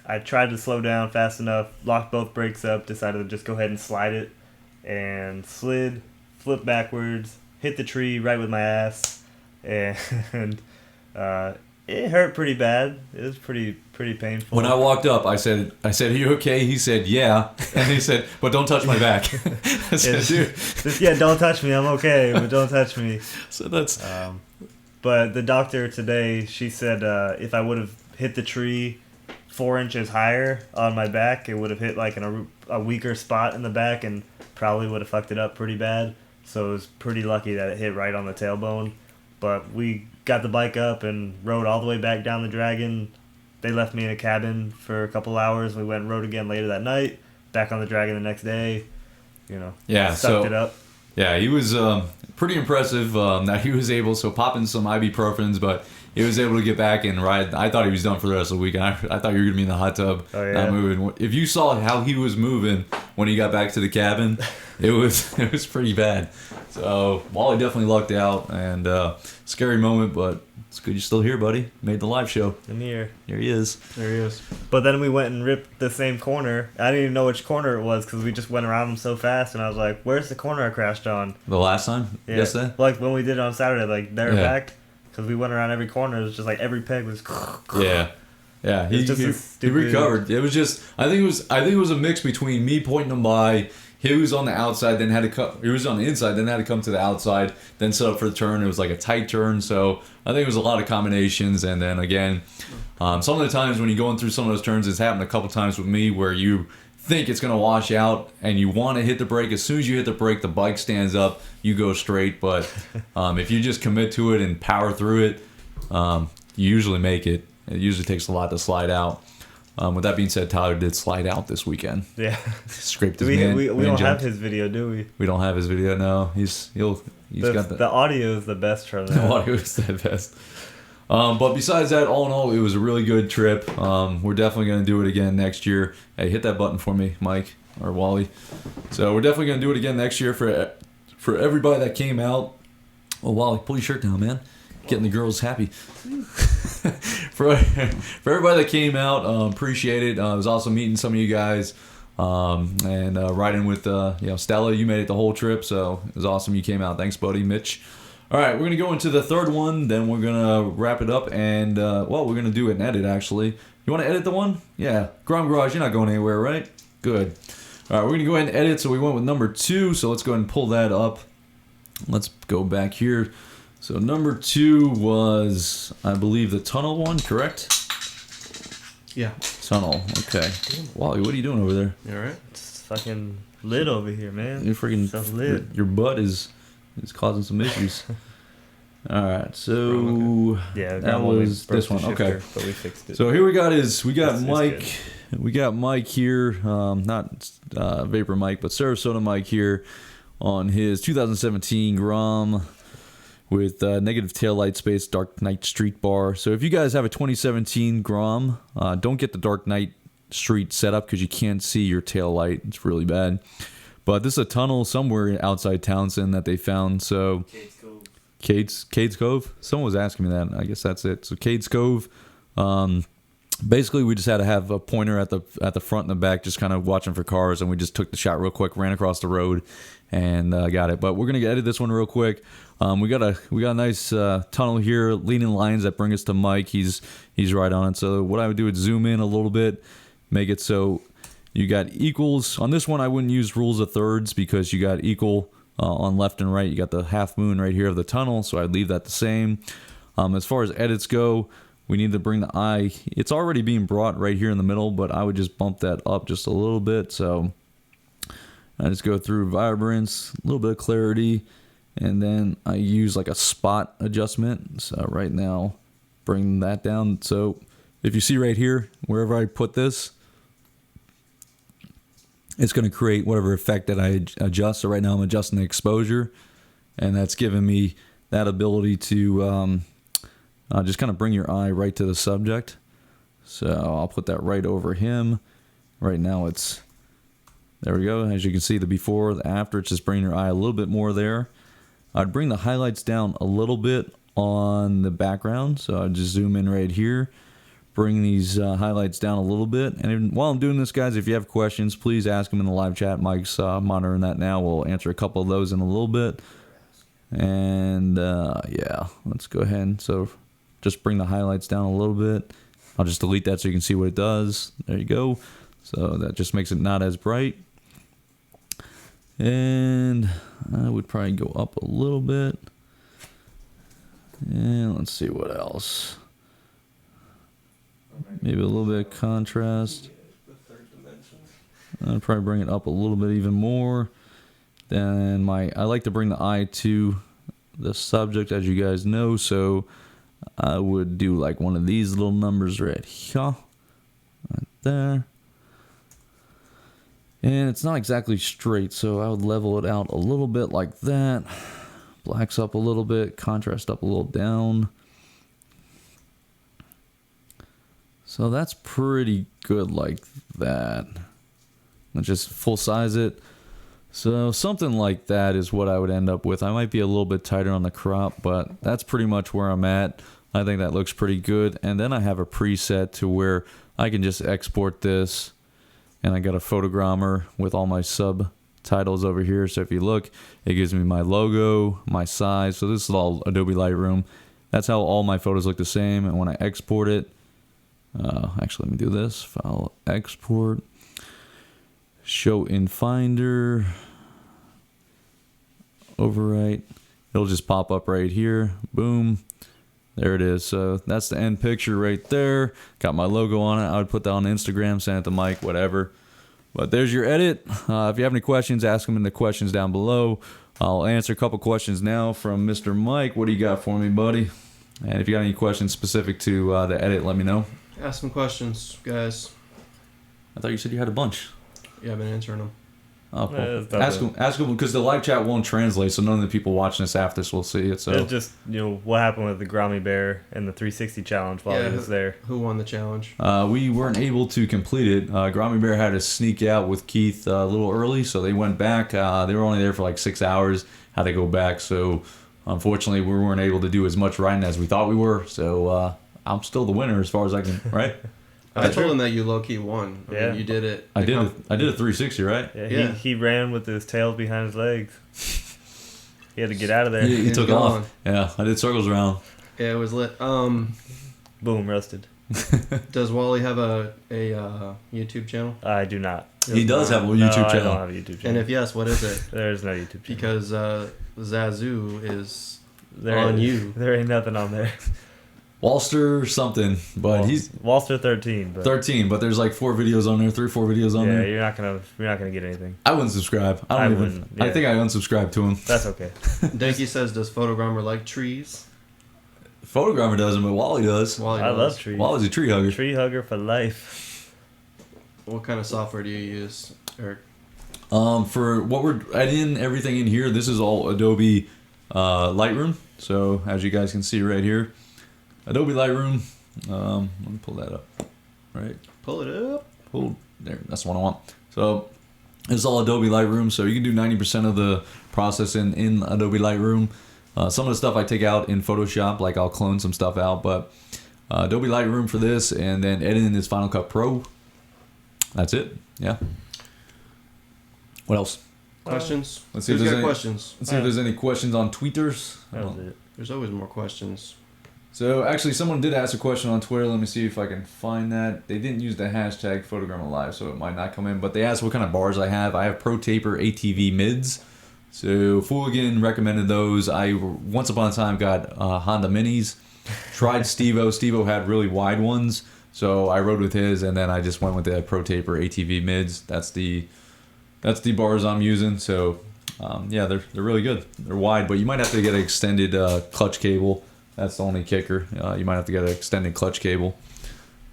I tried to slow down fast enough, locked both brakes up, decided to just go ahead and slide it, and slid, flipped backwards, hit the tree right with my ass, and it hurt pretty bad. It was pretty painful. When I walked up, I said, "Are you okay?" He said, "Yeah," and he said, "But don't touch my back." I said, "Dude, yeah, don't touch me. I'm okay, but don't touch me." So that's. But the doctor today, she said if I would have hit the tree 4 inches higher on my back, it would have hit like in a weaker spot in the back and probably would have fucked it up pretty bad. So it was pretty lucky that it hit right on the tailbone. But we got the bike up and rode all the way back down the Dragon. They left me in a cabin for a couple hours. We went and rode again later that night. Back on the Dragon the next day. Sucked it up. Yeah, he was pretty impressive that he was able, popping some ibuprofens, but he was able to get back and ride. I thought he was done for the rest of the week. I thought you were going to be in the hot tub, not moving. If you saw how he was moving when he got back to the cabin, it was pretty bad. So Wally definitely lucked out, and scary moment, but it's good you're still here, buddy. Made the live show. I'm here. Here he is. There he is. But then we went and ripped the same corner. I didn't even know which corner it was because we just went around them so fast, and I was like, "Where's the corner I crashed on?" The last time? Yeah. Yesterday? Like when we did it on Saturday, like there back, because we went around every corner. It was just like every peg was. Yeah. He recovered. It was just I think it was a mix between me pointing him by, he was on the outside, then had to come. He was on the inside, then had to come to the outside, then set up for the turn. It was like a tight turn, so I think it was a lot of combinations. And then again, some of the times when you're going through some of those turns, it's happened a couple times with me where you think it's gonna wash out and you want to hit the brake. As soon as you hit the brake, the bike stands up, you go straight. But if you just commit to it and power through it, you usually make it. It usually takes a lot to slide out. With that being said, Tyler did slide out this weekend. Yeah. Scraped his we man don't jump. have his video, do we? We don't have his video. No, he's got the audio is the best from that. The audio is the best. But besides that, all in all, it was a really good trip. We're definitely going to do it again next year. Hey, hit that button for me, Mike or Wally. So we're definitely going to do it again next year for everybody that came out. Oh, Wally, pull your shirt down, man. Getting the girls happy. for everybody that came out, appreciate it. It was awesome meeting some of you guys. And riding with Stella. You made it the whole trip, so it was awesome you came out. Thanks, buddy. Mitch. All right, we're going to go into the third one, then we're going to wrap it up, and, we're going to do an edit, actually. You want to edit the one? Yeah. Grom Garage, you're not going anywhere, right? Good. All right, we're going to go ahead and edit, so we went with number 2, so let's go ahead and pull that up. Let's go back here. So number 2 was, I believe, the tunnel one, correct? Yeah. Tunnel, okay. Wally, what are you doing over there? You alright? It's fucking lit over here, man. You're freaking Stuff lit. Your butt is causing some issues. All right, so Yeah, that was this one. Okay, but we fixed it. so here we got Mike. It's We got Mike here, not Vapor Mike, but Sarasota Mike here on his 2017 Grom with negative taillight space, Dark Knight Street bar. So if you guys have a 2017 Grom, don't get the Dark Knight Street setup because you can't see your taillight. It's really bad. But this is a tunnel somewhere outside Townsend that they found. So Cades Cove. Someone was asking me that. I guess that's it. So Cades Cove. Basically, we just had to have a pointer at the front and the back, just kind of watching for cars, and we just took the shot real quick, ran across the road, and got it. But we're gonna edit this one real quick. We got a nice tunnel here, leaning lines that bring us to Mike. He's right on it. So what I would do is zoom in a little bit, make it so you got equals. On this one, I wouldn't use rules of thirds because you got equal on left and right. You got the half moon right here of the tunnel, so I'd leave that the same. As far as edits go, we need to bring the eye. It's already being brought right here in the middle, but I would just bump that up just a little bit. So I just go through vibrance, a little bit of clarity, and then I use like a spot adjustment. So right now, bring that down. So if you see right here, wherever I put this, it's going to create whatever effect that I adjust. So right now I'm adjusting the exposure, and that's giving me that ability to just kind of bring your eye right to the subject. So I'll put that right over him. Right now it's, there we go. As you can see, the before, the after, it's just bringing your eye a little bit more there. I'd bring the highlights down a little bit on the background. So I'd just zoom in right here. Bring these highlights down a little bit. And while I'm doing this, guys, if you have questions, please ask them in the live chat. Mike's monitoring that now. We'll answer a couple of those in a little bit. And yeah, let's go ahead. So just bring the highlights down a little bit. I'll just delete that so you can see what it does. There you go. So that just makes it not as bright. And I would probably go up a little bit. And let's see what else. Maybe a little bit of contrast. I'll probably bring it up a little bit even more. Then I like to bring the eye to the subject, as you guys know. So I would do like one of these little numbers right here, right there. And it's not exactly straight, so I would level it out a little bit like that. Blacks up a little bit, contrast up a little down. So that's pretty good like that. Let's just full size it. So something like that is what I would end up with. I might be a little bit tighter on the crop, but that's pretty much where I'm at. I think that looks pretty good. And then I have a preset to where I can just export this. And I got a Photogromer with all my subtitles over here. So if you look, it gives me my logo, my size. So this is all Adobe Lightroom. That's how all my photos look the same. And when I export it, actually, let me do this. File, export. Show in Finder. Overwrite. It'll just pop up right here. Boom. There it is. So that's the end picture right there. Got my logo on it. I would put that on Instagram, send it to Mike, whatever. But there's your edit. If you have any questions, ask them in the questions down below. I'll answer a couple questions now from Mr. Mike. What do you got for me, buddy? And if you got any questions specific to the edit, let me know. Ask some questions, guys. I thought you said you had a bunch. Yeah, I've been answering them. Oh, cool. Ask them because the live chat won't translate, so none of the people watching this after this will see it. So it's just what happened with the Grommy Bear and the 360 challenge while he was there. Who won the challenge? We weren't able to complete it. Grommy Bear had to sneak out with Keith a little early, so they went back. They were only there for like 6 hours. Had to go back, so unfortunately we weren't able to do as much riding as we thought we were. So I'm still the winner as far as I can. Right. I told him that you low-key won. I mean, you did it. I did a 360, right? Yeah, he ran with his tail behind his legs. He had to get out of there. He took off. Yeah, I did circles around. Yeah, it was lit. Boom, roasted. Does Wally have a YouTube channel? I do not. He does have a YouTube channel. I don't have a YouTube channel. And if yes, what is it? There's no YouTube channel. Because Zazu is on you. There ain't nothing on there. Walster something, but he's Walster 13. But 13, but there's like 4 videos on there, 3-4 videos on there. Yeah, you're not gonna get anything. I wouldn't subscribe. I think I unsubscribed to him. That's okay. Denki says, does Photogromer like trees? Photogrammer doesn't, but Wally does. I love trees. Wally's a tree hugger. Tree hugger for life. What kind of software do you use, Eric? For what we're adding everything in here, this is all Adobe Lightroom. So as you guys can see right here, Adobe Lightroom. Let me pull that up. Right. Pull it up. Pull there. That's the one I want. So it's all Adobe Lightroom. So you can do 90% of the processing in Adobe Lightroom. Some of the stuff I take out in Photoshop, like I'll clone some stuff out, but Adobe Lightroom for this, and then editing is Final Cut Pro. That's it. Yeah. What else? Questions? Let's see if Who's there's got any questions. Let's see if there's any questions on tweeters. That was it. There's always more questions. So actually, someone did ask a question on Twitter. Let me see if I can find that. They didn't use the hashtag Photogromer Live, so it might not come in. But they asked what kind of bars I have. I have Pro Taper ATV mids. So Fooligan recommended those. I once upon a time got Honda Minis. Tried Steve-O. Steve-O had really wide ones, so I rode with his, and then I just went with the Pro Taper ATV mids. That's the bars I'm using. So yeah, they're really good. They're wide, but you might have to get an extended clutch cable. That's the only kicker. You might have to get an extended clutch cable.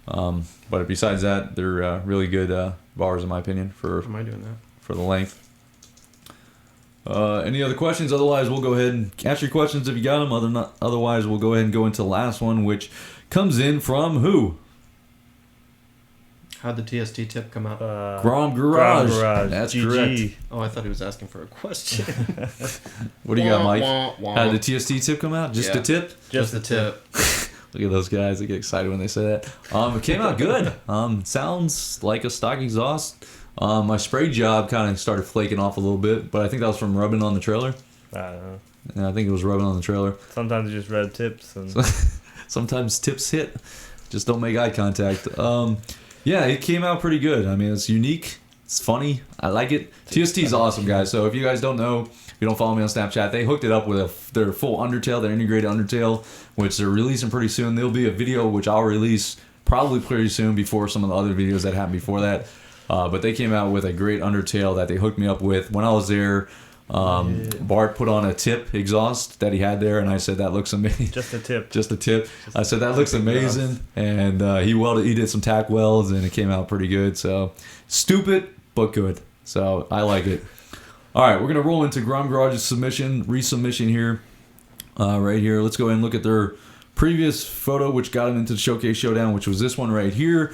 But besides that, they're really good bars in my opinion for Am I doing that? for the length. Any other questions? Otherwise, we'll go ahead and ask your questions if you got them. Otherwise, we'll go ahead and go into the last one, which comes in from who? How'd the TST tip come out? Grom Garage. That's GG. Correct. Oh, I thought he was asking for a question. What do you got, Mike? How did the TST tip come out? Just the tip? Just the tip. Look at those guys. They get excited when they say that. It came out good. Sounds like a stock exhaust. My spray job kind of started flaking off a little bit, but I think that was from rubbing on the trailer. I don't know. Yeah, I think it was rubbing on the trailer. Sometimes you just red tips. And Sometimes tips hit. Just don't make eye contact. Yeah, it came out pretty good. I mean, it's unique. It's funny. I like it. TST is awesome, guys. So if you guys don't know, if you don't follow me on Snapchat, they hooked it up with their full undertail, their integrated undertail, which they're releasing pretty soon. There'll be a video which I'll release probably pretty soon before some of the other videos that happened before that. But they came out with a great undertail that they hooked me up with. When I was there, Bart put on a tip exhaust that he had there, and I said, that looks amazing. just a tip. Just a tip. I said, that looks amazing. And he did some tack welds, and it came out pretty good. So, stupid, but good. So, I like it. All right, we're going to roll into Grom Garage's resubmission here. Right here. Let's go ahead and look at their previous photo, which got them into the Showcase Showdown, which was this one right here.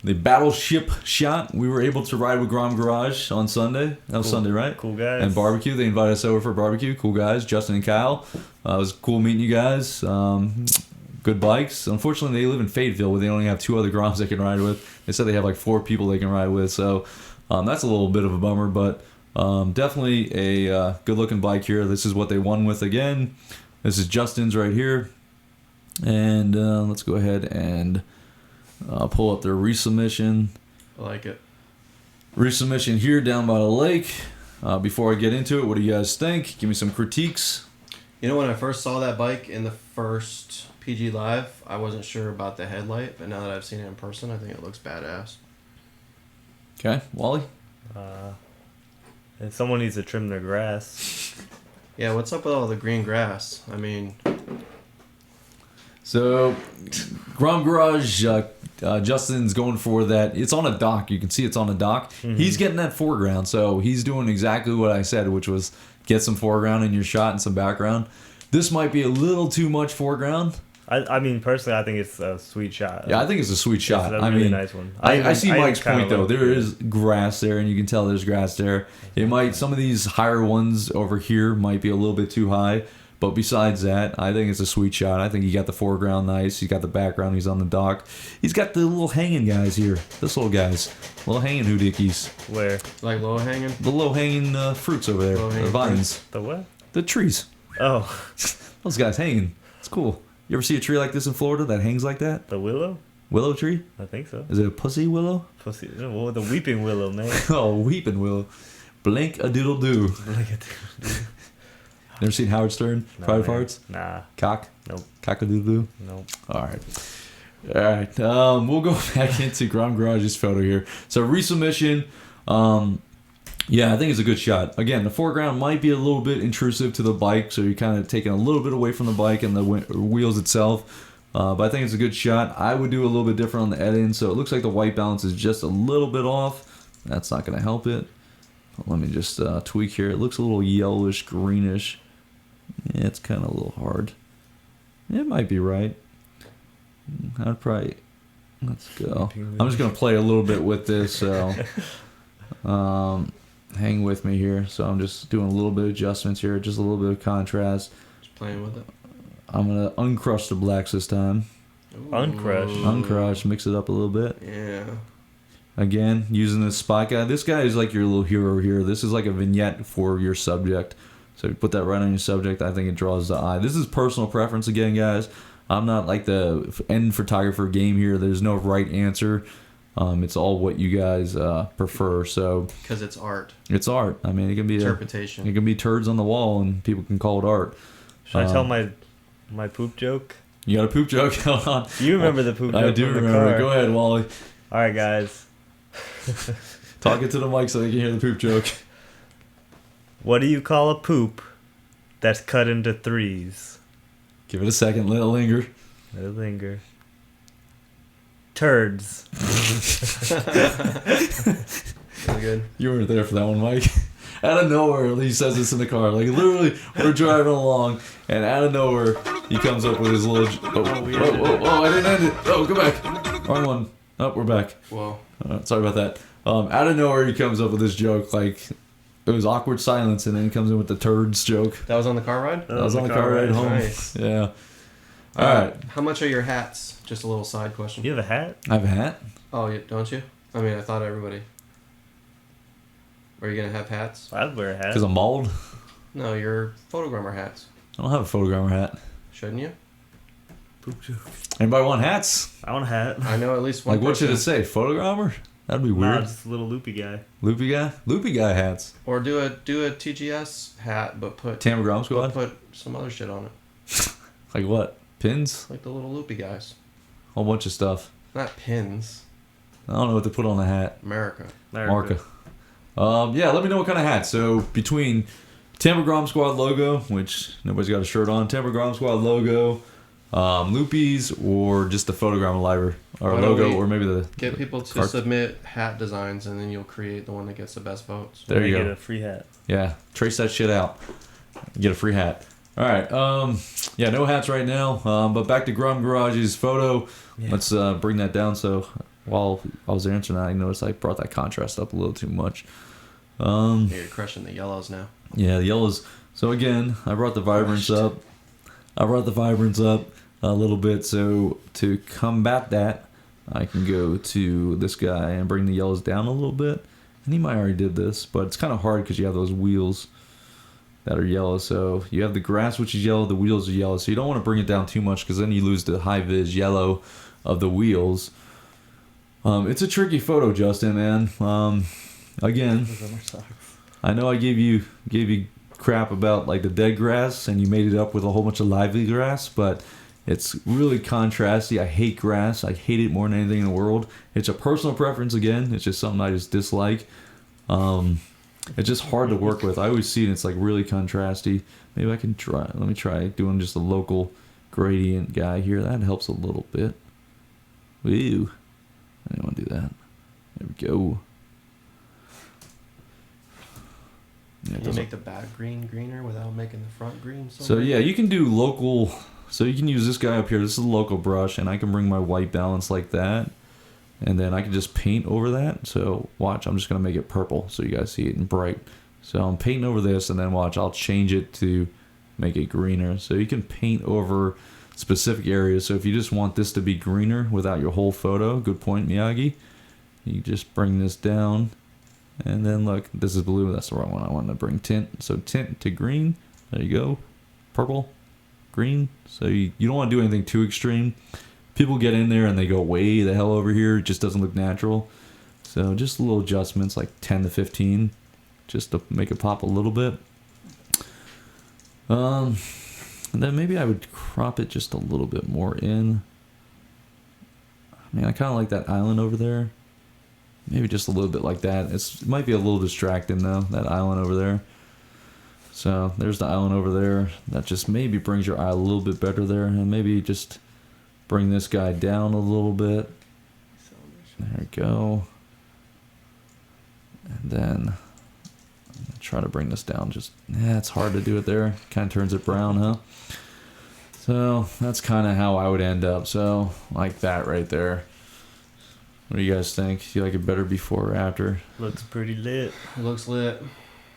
The Battleship shot. We were able to ride with Grom Garage on Sunday. That was Cool. Sunday, right? Cool guys. And barbecue. They invited us over for barbecue. Cool guys, Justin and Kyle. It was cool meeting you guys. Good bikes. Unfortunately, they live in Fayetteville where they only have 2 other Groms they can ride with. They said they have like 4 people they can ride with. So that's a little bit of a bummer, but definitely a good-looking bike here. This is what they won with again. This is Justin's right here. And let's go ahead and pull up their resubmission. I like it. Resubmission here down by the lake. Before I get into it, what do you guys think? Give me some critiques. You know, when I first saw that bike in the first PG Live, I wasn't sure about the headlight, but now that I've seen it in person, I think it looks badass. Okay, Wally? And someone needs to trim their grass. Yeah, what's up with all the green grass? I mean... So, Grom Garage, Justin's going for that. It's on a dock. You can see it's on a dock. Mm-hmm. He's getting that foreground, so he's doing exactly what I said, which was get some foreground in your shot and some background. This might be a little too much foreground. I mean, personally, I think it's a sweet shot. Yeah, I think it's a sweet shot. It's a really nice one. I see Mike's point, though. There is grass there, and you can tell there's grass there. It might, some of these higher ones over here might be a little bit too high. But besides that, I think it's a sweet shot. I think he got the foreground nice. He's got the background. He's on the dock. He's got the little hanging guys here. This little guys. Little hanging hoodickies. Where? Like low hanging? The low hanging fruits over there. The vines. The what? The trees. Oh. Those guys hanging. It's cool. You ever see a tree like this in Florida that hangs like that? The willow? Willow tree? I think so. Is it a pussy willow? Pussy. Well, the weeping willow, man. Oh, weeping willow. Blink a doodle doo. Blink a doodle doo. Never seen Howard Stern? Private Parts? Nah. Cock? Nope. Cock-a-doodle-doo? Nope. All right. We'll go back into Grom Garage's photo here. So resubmission. Yeah, I think it's a good shot. Again, the foreground might be a little bit intrusive to the bike, so you're kind of taking a little bit away from the bike and the wheels itself. But I think it's a good shot. I would do a little bit different on the edit, so it looks like the white balance is just a little bit off. That's not going to help it. Let me just tweak here. It looks a little yellowish, greenish. Yeah, it's kind of a little hard. It might be right. I'd probably... Let's go. I'm just going to play a little bit with this, so... hang with me here. So I'm just doing a little bit of adjustments here, just a little bit of contrast. Just playing with it. I'm going to uncrush the blacks this time. Ooh. Uncrush, mix it up a little bit. Yeah. Again, using this spot guy. This guy is like your little hero here. This is like a vignette for your subject. So you put that right on your subject. I think it draws the eye. This is personal preference again, guys. I'm not like the end photographer game here. There's no right answer. It's all what you guys prefer. So because it's art. It's art. I mean, it can be interpretation. It can be turds on the wall, and people can call it art. Should I tell my poop joke? You got a poop joke? Hold on. You remember the poop joke? I do remember. Go ahead, Wally. All right, guys. Talk it to the mic so they can hear the poop joke. What do you call a poop that's cut into threes? Give it a second. Let it linger. Let it linger. Turds. Really good. You weren't there for that one, Mike. Out of nowhere, he says this in the car. Like, literally, we're driving along, and out of nowhere, he comes up with his little... Oh, I didn't end it. Oh, go back. Wrong one. Oh, we're back. Whoa. Sorry about that. Out of nowhere, he comes up with this joke. Like, it was awkward silence, and then he comes in with the turds joke. That was on the car ride? That was on the car ride home. Nice. Yeah. All right. How much are your hats? Just a little side question. You have a hat? I have a hat. Oh, don't you? I mean, I thought everybody... Are you going to have hats? I'd wear a hat. Because I'm bald? No, your Photogromer hats. I don't have a Photogromer hat. Shouldn't you? Poop joke. Anybody want hats? I want a hat. I know at least one Like, what person. should it say? Photogrammer? That'd be weird. Nah, just a little loopy guy. Loopy guy? Loopy guy hats. Or do a TGS hat, but put Tamagrom squad? put some other shit on it. Like what? Pins? Like the little loopy guys. Whole bunch of stuff. Not pins. I don't know what to put on the hat. America. Marca. Yeah, let me know what kind of hat. So between Tamagrom Squad logo, which nobody's got a shirt on, Tamagrom Squad logo, loopies, or just the Photogrammer library or Why don't logo, we or maybe the Get people to submit hat designs, and then you'll create the one that gets the best votes. There you go. Get a free hat. Yeah, trace that shit out. Get a free hat. All right. Yeah, no hats right now. But back to Grom Garage's photo. Yeah. Let's bring that down. So while I was answering that, I noticed I brought that contrast up a little too much. You're crushing the yellows now. Yeah, the yellows. So again, I brought the vibrance up. a little bit. So to combat that, I can go to this guy and bring the yellows down a little bit. And he might already did this, but it's kind of hard because you have those wheels that are yellow. So you have the grass, which is yellow, the wheels are yellow. So you don't want to bring it down too much because then you lose the high vis yellow of the wheels. It's a tricky photo, Justin, man. again, I know I gave you crap about like the dead grass, and you made it up with a whole bunch of lively grass, but it's really contrasty. I hate grass. I hate it more than anything in the world. It's a personal preference again. It's just something I just dislike. It's just hard to work with. I always see it. It's like really contrasty. Maybe I can try. Let me try doing just a local gradient guy here. That helps a little bit. Woo! I didn't want to do that. There we go. Yeah, Can you make the back green greener without making the front green? So yeah, you can do local. So you can use this guy up here. This is a local brush, and I can bring my white balance like that, and then I can just paint over that. So watch, I'm just gonna make it purple so you guys see it in bright. So I'm painting over this, and then watch, I'll change it to make it greener. So you can paint over specific areas. So if you just want this to be greener without your whole photo, good point, Miyagi. You just bring this down, and then look, this is blue. That's the wrong one. I want to bring tint. So tint to green. There you go. Purple, green. So you don't want to do anything too extreme. People get in there and they go way the hell over here. It just doesn't look natural. So just little adjustments like 10 to 15 just to make it pop a little bit. And then maybe I would crop it just a little bit more in. I mean, I kind of like that island over there. Maybe just a little bit like that. It might be a little distracting though, that island over there. So there's the island over there. That just maybe brings your eye a little bit better there. And maybe just bring this guy down a little bit. There we go. And then try to bring this down. Just, it's hard to do it there. Kind of turns it brown, huh? So that's kind of how I would end up. So like that right there. What do you guys think? You like it better before or after? Looks pretty lit. It looks lit.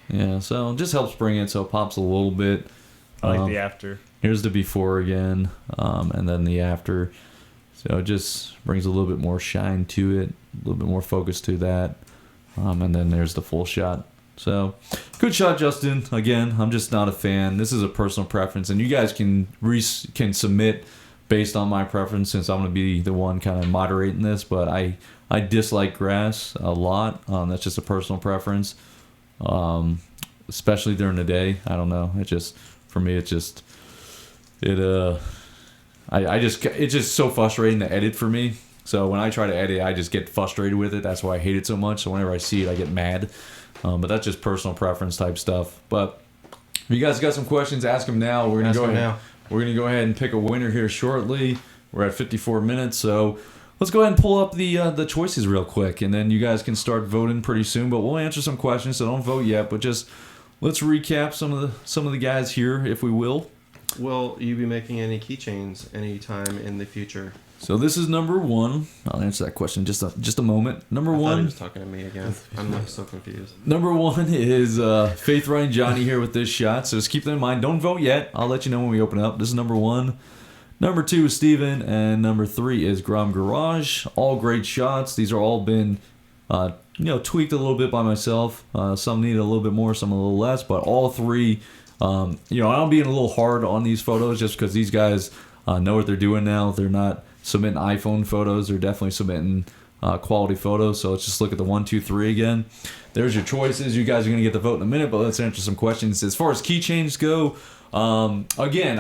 Yeah, so it just helps bring it so it pops a little bit. I like the after. Here's the before again, and then the after. So it just brings a little bit more shine to it, a little bit more focus to that. And then there's the full shot. So good shot, Justin. Again, I'm just not a fan. This is a personal preference, and you guys can submit based on my preference, since I'm going to be the one kind of moderating this. But I dislike grass a lot. That's just a personal preference, especially during the day. I don't know. It just, for me, it's just it's just so frustrating to edit for me. So when I try to edit, I just get frustrated with it. That's why I hate it so much. So whenever I see it, I get mad. But that's just personal preference type stuff. But if you guys got some questions, ask them now. We're gonna go ahead and pick a winner here shortly. We're at 54 minutes, so let's go ahead and pull up the choices real quick, and then you guys can start voting pretty soon. But we'll answer some questions, so don't vote yet. But just let's recap some of the guys here, if we will. Will you be making any keychains anytime in the future? So this is number one. I'll answer that question just a moment. Number I one. thought he was talking to me again. I'm like so confused. Number one is Faith Ryan Johnny here with this shot. So just keep that in mind. Don't vote yet. I'll let you know when we open up. This is number one. Number two is Steven. And number three is Grom Garage. All great shots. These are all been tweaked a little bit by myself. Some need a little bit more, some a little less. But all three, I'm being a little hard on these photos just because these guys know what they're doing now. They're not submitting iPhone photos. They're definitely submitting quality photos. So let's just look at the 1, 2, 3 again. There's your choices. You guys are gonna get the vote in a minute, but let's answer some questions. As far as keychains go, again,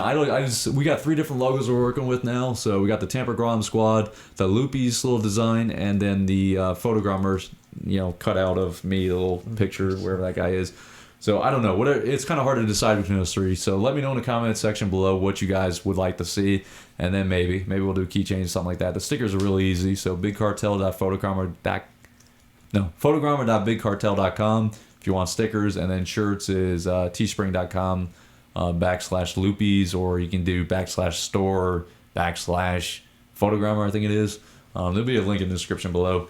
we got 3 different logos we're working with now. So we got the Tampa Grom Squad, the Loopy's little design, and then the Photogromer's cut out of me, the little picture, wherever that guy is. So I don't know. It's kind of hard to decide between those 3. So let me know in the comment section below what you guys would like to see, and then maybe we'll do keychains, something like that. The stickers are really easy. So Photogromer.bigcartel.com if you want stickers, and then shirts is teespring.com /loopies, or you can do /store /Photogromer, I think it is. There'll be a link in the description below.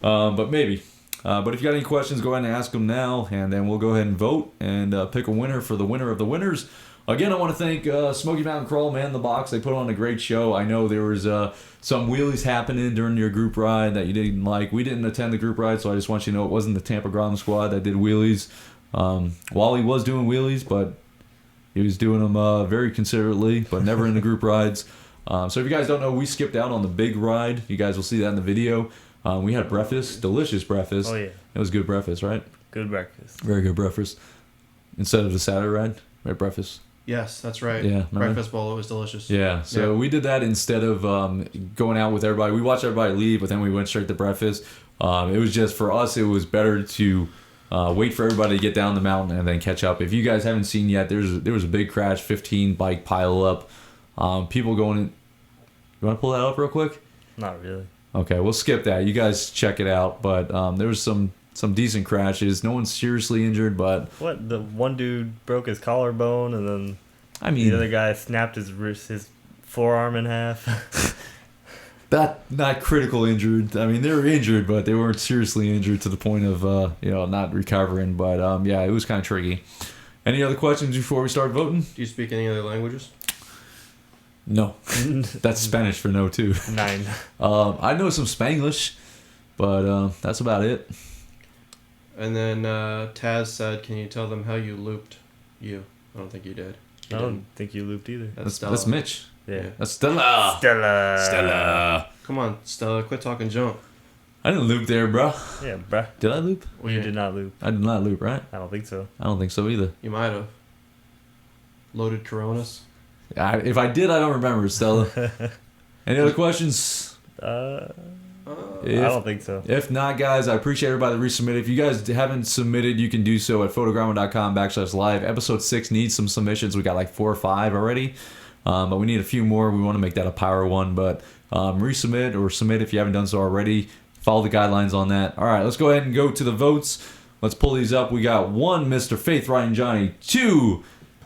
But maybe. But if you got any questions, go ahead and ask them now, and then we'll go ahead and vote and pick a winner for the winner of the winners. Again, I want to thank Smoky Mountain Crawl, Man in the Box. They put on a great show. I know there was some wheelies happening during your group ride that you didn't like. We didn't attend the group ride, so I just want you to know it wasn't the Tampa Grom Squad that did wheelies. Wally was doing wheelies, but he was doing them very considerately, but never in the group rides. So if you guys don't know, we skipped out on the big ride. You guys will see that in the video. We had breakfast, delicious breakfast. Oh yeah, It was good breakfast, right? good breakfast. Very good breakfast. Instead of the Saturday ride, right? Breakfast. Yes, that's right. Yeah, remember? Breakfast bowl. It was delicious. Yeah, so Yeah. we did that instead of going out with everybody. We watched everybody leave, but then we went straight to breakfast. It was just, for us, it was better to wait for everybody to get down the mountain and then catch up. If you guys haven't seen yet, there was a big crash, 15 bike pile up. People going in. You want to pull that up real quick? Not really. Okay, we'll skip that. You guys check it out. But there was some decent crashes. No one's seriously injured, but What, the one dude broke his collarbone, and then I mean, the other guy snapped his forearm in half. not critical injured. I mean, they were injured, but they weren't seriously injured to the point of not recovering. But yeah, it was kind of tricky. Any other questions before we start voting? Do you speak any other languages? No, that's Spanish for no too. 9. I know some Spanglish, but that's about it. And then Taz said, "Can you tell them how you looped you?" I don't think you did. You I don't didn't. think you looped either. That's Mitch. Yeah. That's Stella. Stella. Come on, Stella, quit talking junk. I didn't loop there, bro. Yeah, bruh. Did I loop? Well, You yeah, did not loop. I did not loop, right? I don't think so. I don't think so either. You might have. Loaded Coronas. If I did, I don't remember, Stella. Any other questions? I If- don't think so. If not, guys, I appreciate everybody that resubmitted. If you guys haven't submitted, you can do so at photogromer.com/live. Episode 6 needs some submissions. We got like 4 or 5 already, but we need a few more. We want to make that a power one, but resubmit or submit if you haven't done so already. Follow the guidelines on that. All right, let's go ahead and go to the votes. Let's pull these up. We got 1, Mr. Faith Ryan Johnny, 2,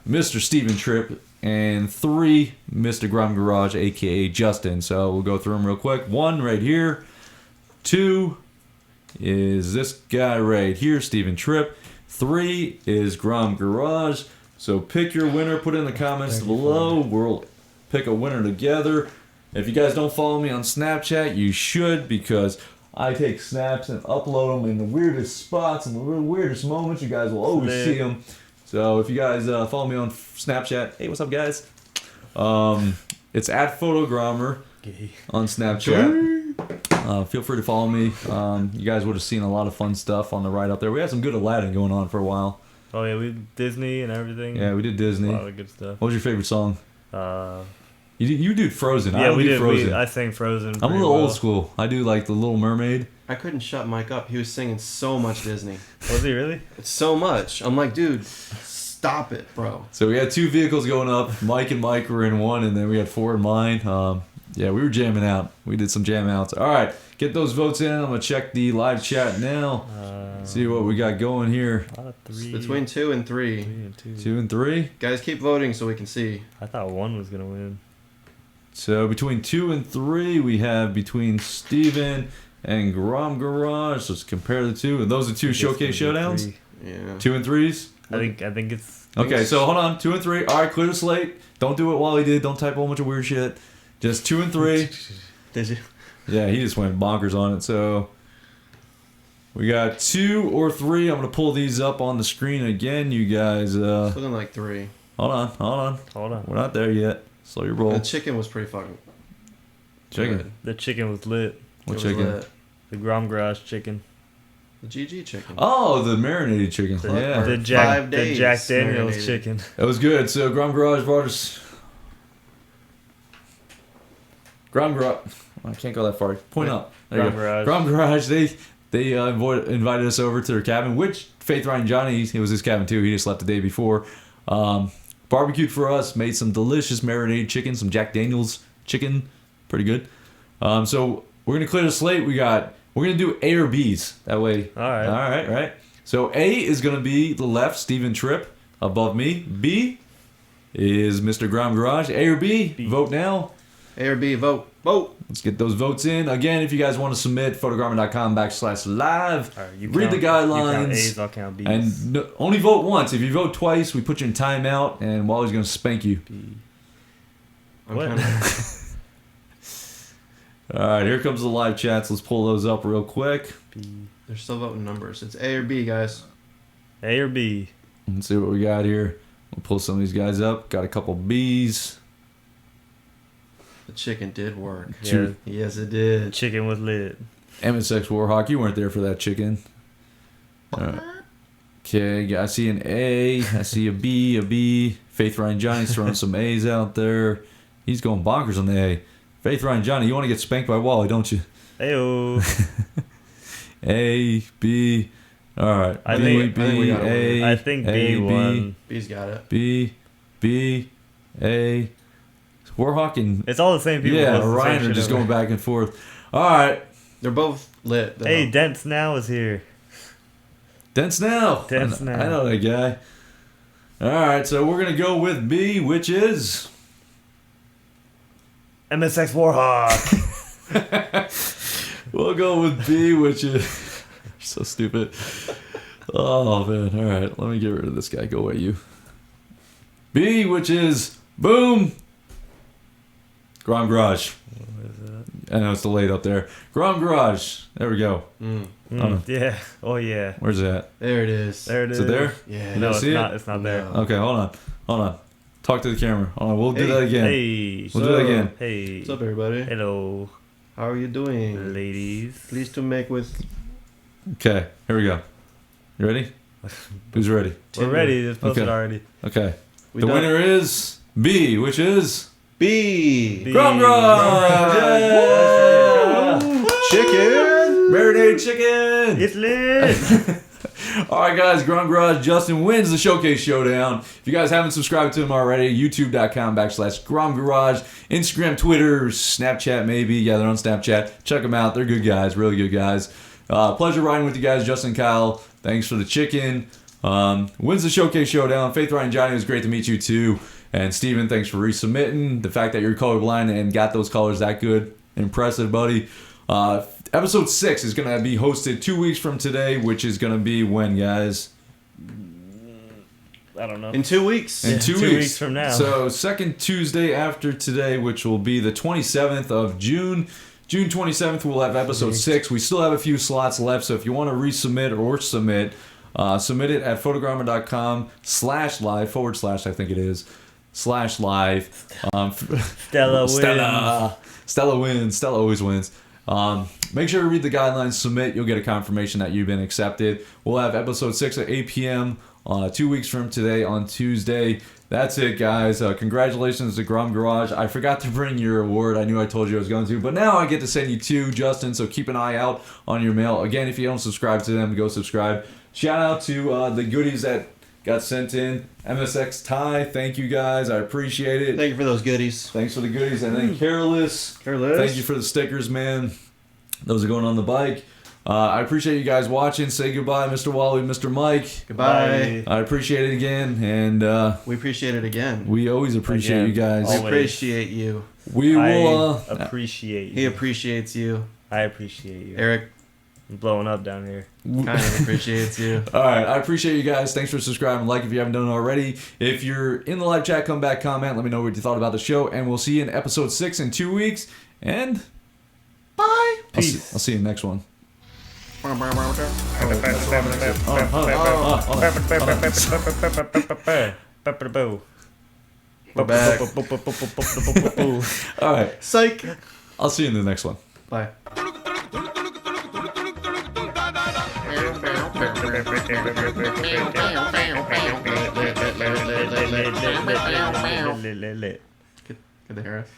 Mr. Steven Tripp, and 3, Mr. Grum Garage, aka Justin. So we'll go through them real quick. 1 right here. 2 is this guy right here, Steven Tripp. 3 is Grum Garage. So pick your winner, put it in the comments below. We'll pick a winner together. If you guys don't follow me on Snapchat, you should, because I take snaps and upload them in the weirdest spots and the weirdest moments. You guys will always see them. So if you guys follow me on Snapchat, hey, what's up, guys? It's at Photogromer on Snapchat. Feel free to follow me. You guys would have seen a lot of fun stuff on the ride up there. We had some good Aladdin going on for a while. Oh yeah, we did Disney and everything. Yeah, we did Disney. A lot of good stuff. What was your favorite song? Uh, You did Frozen. I yeah, don't we do did. Frozen. I sang Frozen. I'm a pretty little well. old school. I do like the Little Mermaid. I couldn't shut Mike up. He was singing so much Disney. Was he really? It's so much. I'm like, dude, stop it, bro. So we had 2 vehicles going up. Mike and Mike were in one, and then we had 4 in mine. Yeah, we were jamming out. We did some jam outs. All right, get those votes in. I'm going to check the live chat now. See what we got going here. A lot of 3. Between 2 and 3. 3 and 2. 2 and 3. Guys, keep voting so we can see. I thought 1 was gonna win. So between 2 and 3, we have between Steven and Grom Garage. Let's compare the two. And those are 2 showcase showdowns? 3. Yeah. 2 and 3s? I think it's. Okay, so hold on. 2 and 3. All right, clear the slate. Don't do what Wally did. Don't type a whole bunch of weird shit. Just 2 and 3. Did you? Yeah, he just went bonkers on it. So we got 2 or 3. I'm gonna pull these up on the screen again. You guys, It's looking like 3. hold on. Hold on. We're not there yet. Slow your roll. The chicken was pretty fucking Chicken. good. The chicken was lit. What It was chicken? lit. The Grom Garage chicken. The GG chicken. Oh, the marinated chicken. The, Yeah, the Jack 5 the days Jack Daniels marinated. chicken. that was good. So Grom Garage brought us. Grom Garage. I can't go that far. Point up. There you Grom go. Garage. Grom Garage. They invited us over to their cabin, which Faith Ryan Johnny, it was his cabin too. He just left the day before. Barbecued for us, made some delicious marinated chicken, some Jack Daniels chicken, pretty good. So we're gonna clear the slate. We're gonna do A or B's that way. All right. Right. So A is gonna be the left, Steven Tripp, above me. B is Mr. Grom Garage. A or B? B. Vote now. A or B, vote. Vote. Let's get those votes in. Again, if you guys want to submit, photogramer.com/live. All right, you Read the count- You count guidelines. A's, I'll count B's. And only vote once. If you vote twice, we put you in timeout, and Wally's going to spank you. I'm What? kinda, All right, here comes the live chats. Let's pull those up real quick. B. they're still voting numbers. It's A or B, guys. A or B? Let's see what we got here. We'll pull some of these guys up. Got a couple B's. The chicken did work. Yeah, Yes, it the did. chicken was lit. MSX Warhawk, you weren't there for that chicken. Okay, I see an A. I see a B. Faith Ryan Johnny's throwing some A's out there. He's going bonkers on the A. Faith Ryan Johnny, you want to get spanked by Wally, don't you? Heyo. A, B. All right. I B, think- B, A. I think A, B won. B's got it. B, A. Warhawk and It's all the same people. yeah, It's the same Ryan are shit just over. going back and forth. All right. They're both lit. Though. Hey, Dents Now is here. Dents Now. Dents Now. I know that guy. All right, so we're going to go with B, which is... MSX Warhawk. We'll go with B, which is... so stupid. Oh, man. All right, let me get rid of this guy. Go away, you. B, which is... Boom! Grom Garage. I know it's delayed up there. Grom Garage. There we go. Yeah. Oh yeah. Where's it at? There it is. There it is. Is it there? Yeah. No, You it's see not. it? It's not there. No. Okay, hold on. Talk to the camera. Hold on, we'll do that again. Hey. We'll do that again. Hey. What's up, everybody? Hello, How are you doing? ladies. Pleased to make with. Okay, here we go. You ready? Who's ready? We're ready. It's posted Okay. already. Okay. We The done- winner is B, which is... B. B. Grom Garage! Yeah! Chicken. Marinated chicken! It's lit. All right, guys, Grom Garage, Justin wins the Showcase Showdown. If you guys haven't subscribed to him already, youtube.com/Grom Garage, Instagram, Twitter, Snapchat maybe. Yeah, they're on Snapchat. Check them out. They're good guys, really good guys. Pleasure riding with you guys, Justin and Kyle. Thanks for the chicken. Wins the Showcase Showdown. Faith Ryan Johnny, it was great to meet you too. And Steven, thanks for resubmitting. The fact that you're colorblind and got those colors that good, impressive, buddy. Episode 6 is going to be hosted 2 weeks from today, which is going to be when, guys? I don't know. In 2 weeks. In Yeah, 2 2 weeks. weeks from now. So, second Tuesday after today, which will be the 27th of June. June 27th, we'll have episode 6. We still have a few slots left, so if you want to resubmit or submit, submit it at photogromer.com/live/ I think it is. /live. Stella wins. Stella wins. Stella always wins. Make sure to read the guidelines, submit. You'll get a confirmation that you've been accepted. We'll have episode 6 at 8 p.m. 2 weeks from today on Tuesday. That's it, guys. Congratulations to Grom Garage. I forgot to bring your award. I knew I told you I was going to, but now I get to send you 2, Justin, so keep an eye out on your mail. Again, if you don't subscribe to them, go subscribe. Shout out to the goodies that got sent in. MSX Ty, thank you guys. I appreciate it. Thank you for those goodies. Thanks for the goodies. And then Careless. Careless. Thank you for the stickers, man. Those are going on the bike. I appreciate you guys watching. Say goodbye, Mr. Wally, Mr. Mike. Goodbye. I appreciate it again. And We appreciate it again. we always appreciate Again. you guys. We Always. appreciate you. We will... I appreciate He you. appreciates you. I appreciate you. Eric I'm blowing up down here. kind of appreciates you. All right, I appreciate you guys. Thanks for subscribing, like if you haven't done it already. If you're in the live chat, come back, comment, let me know what you thought about the show, and we'll see you in episode 6 in 2 weeks. And bye. Peace. I'll see you in the next one. We're back. All right, Psych. I'll see you in the next one. Bye. Good to hear us.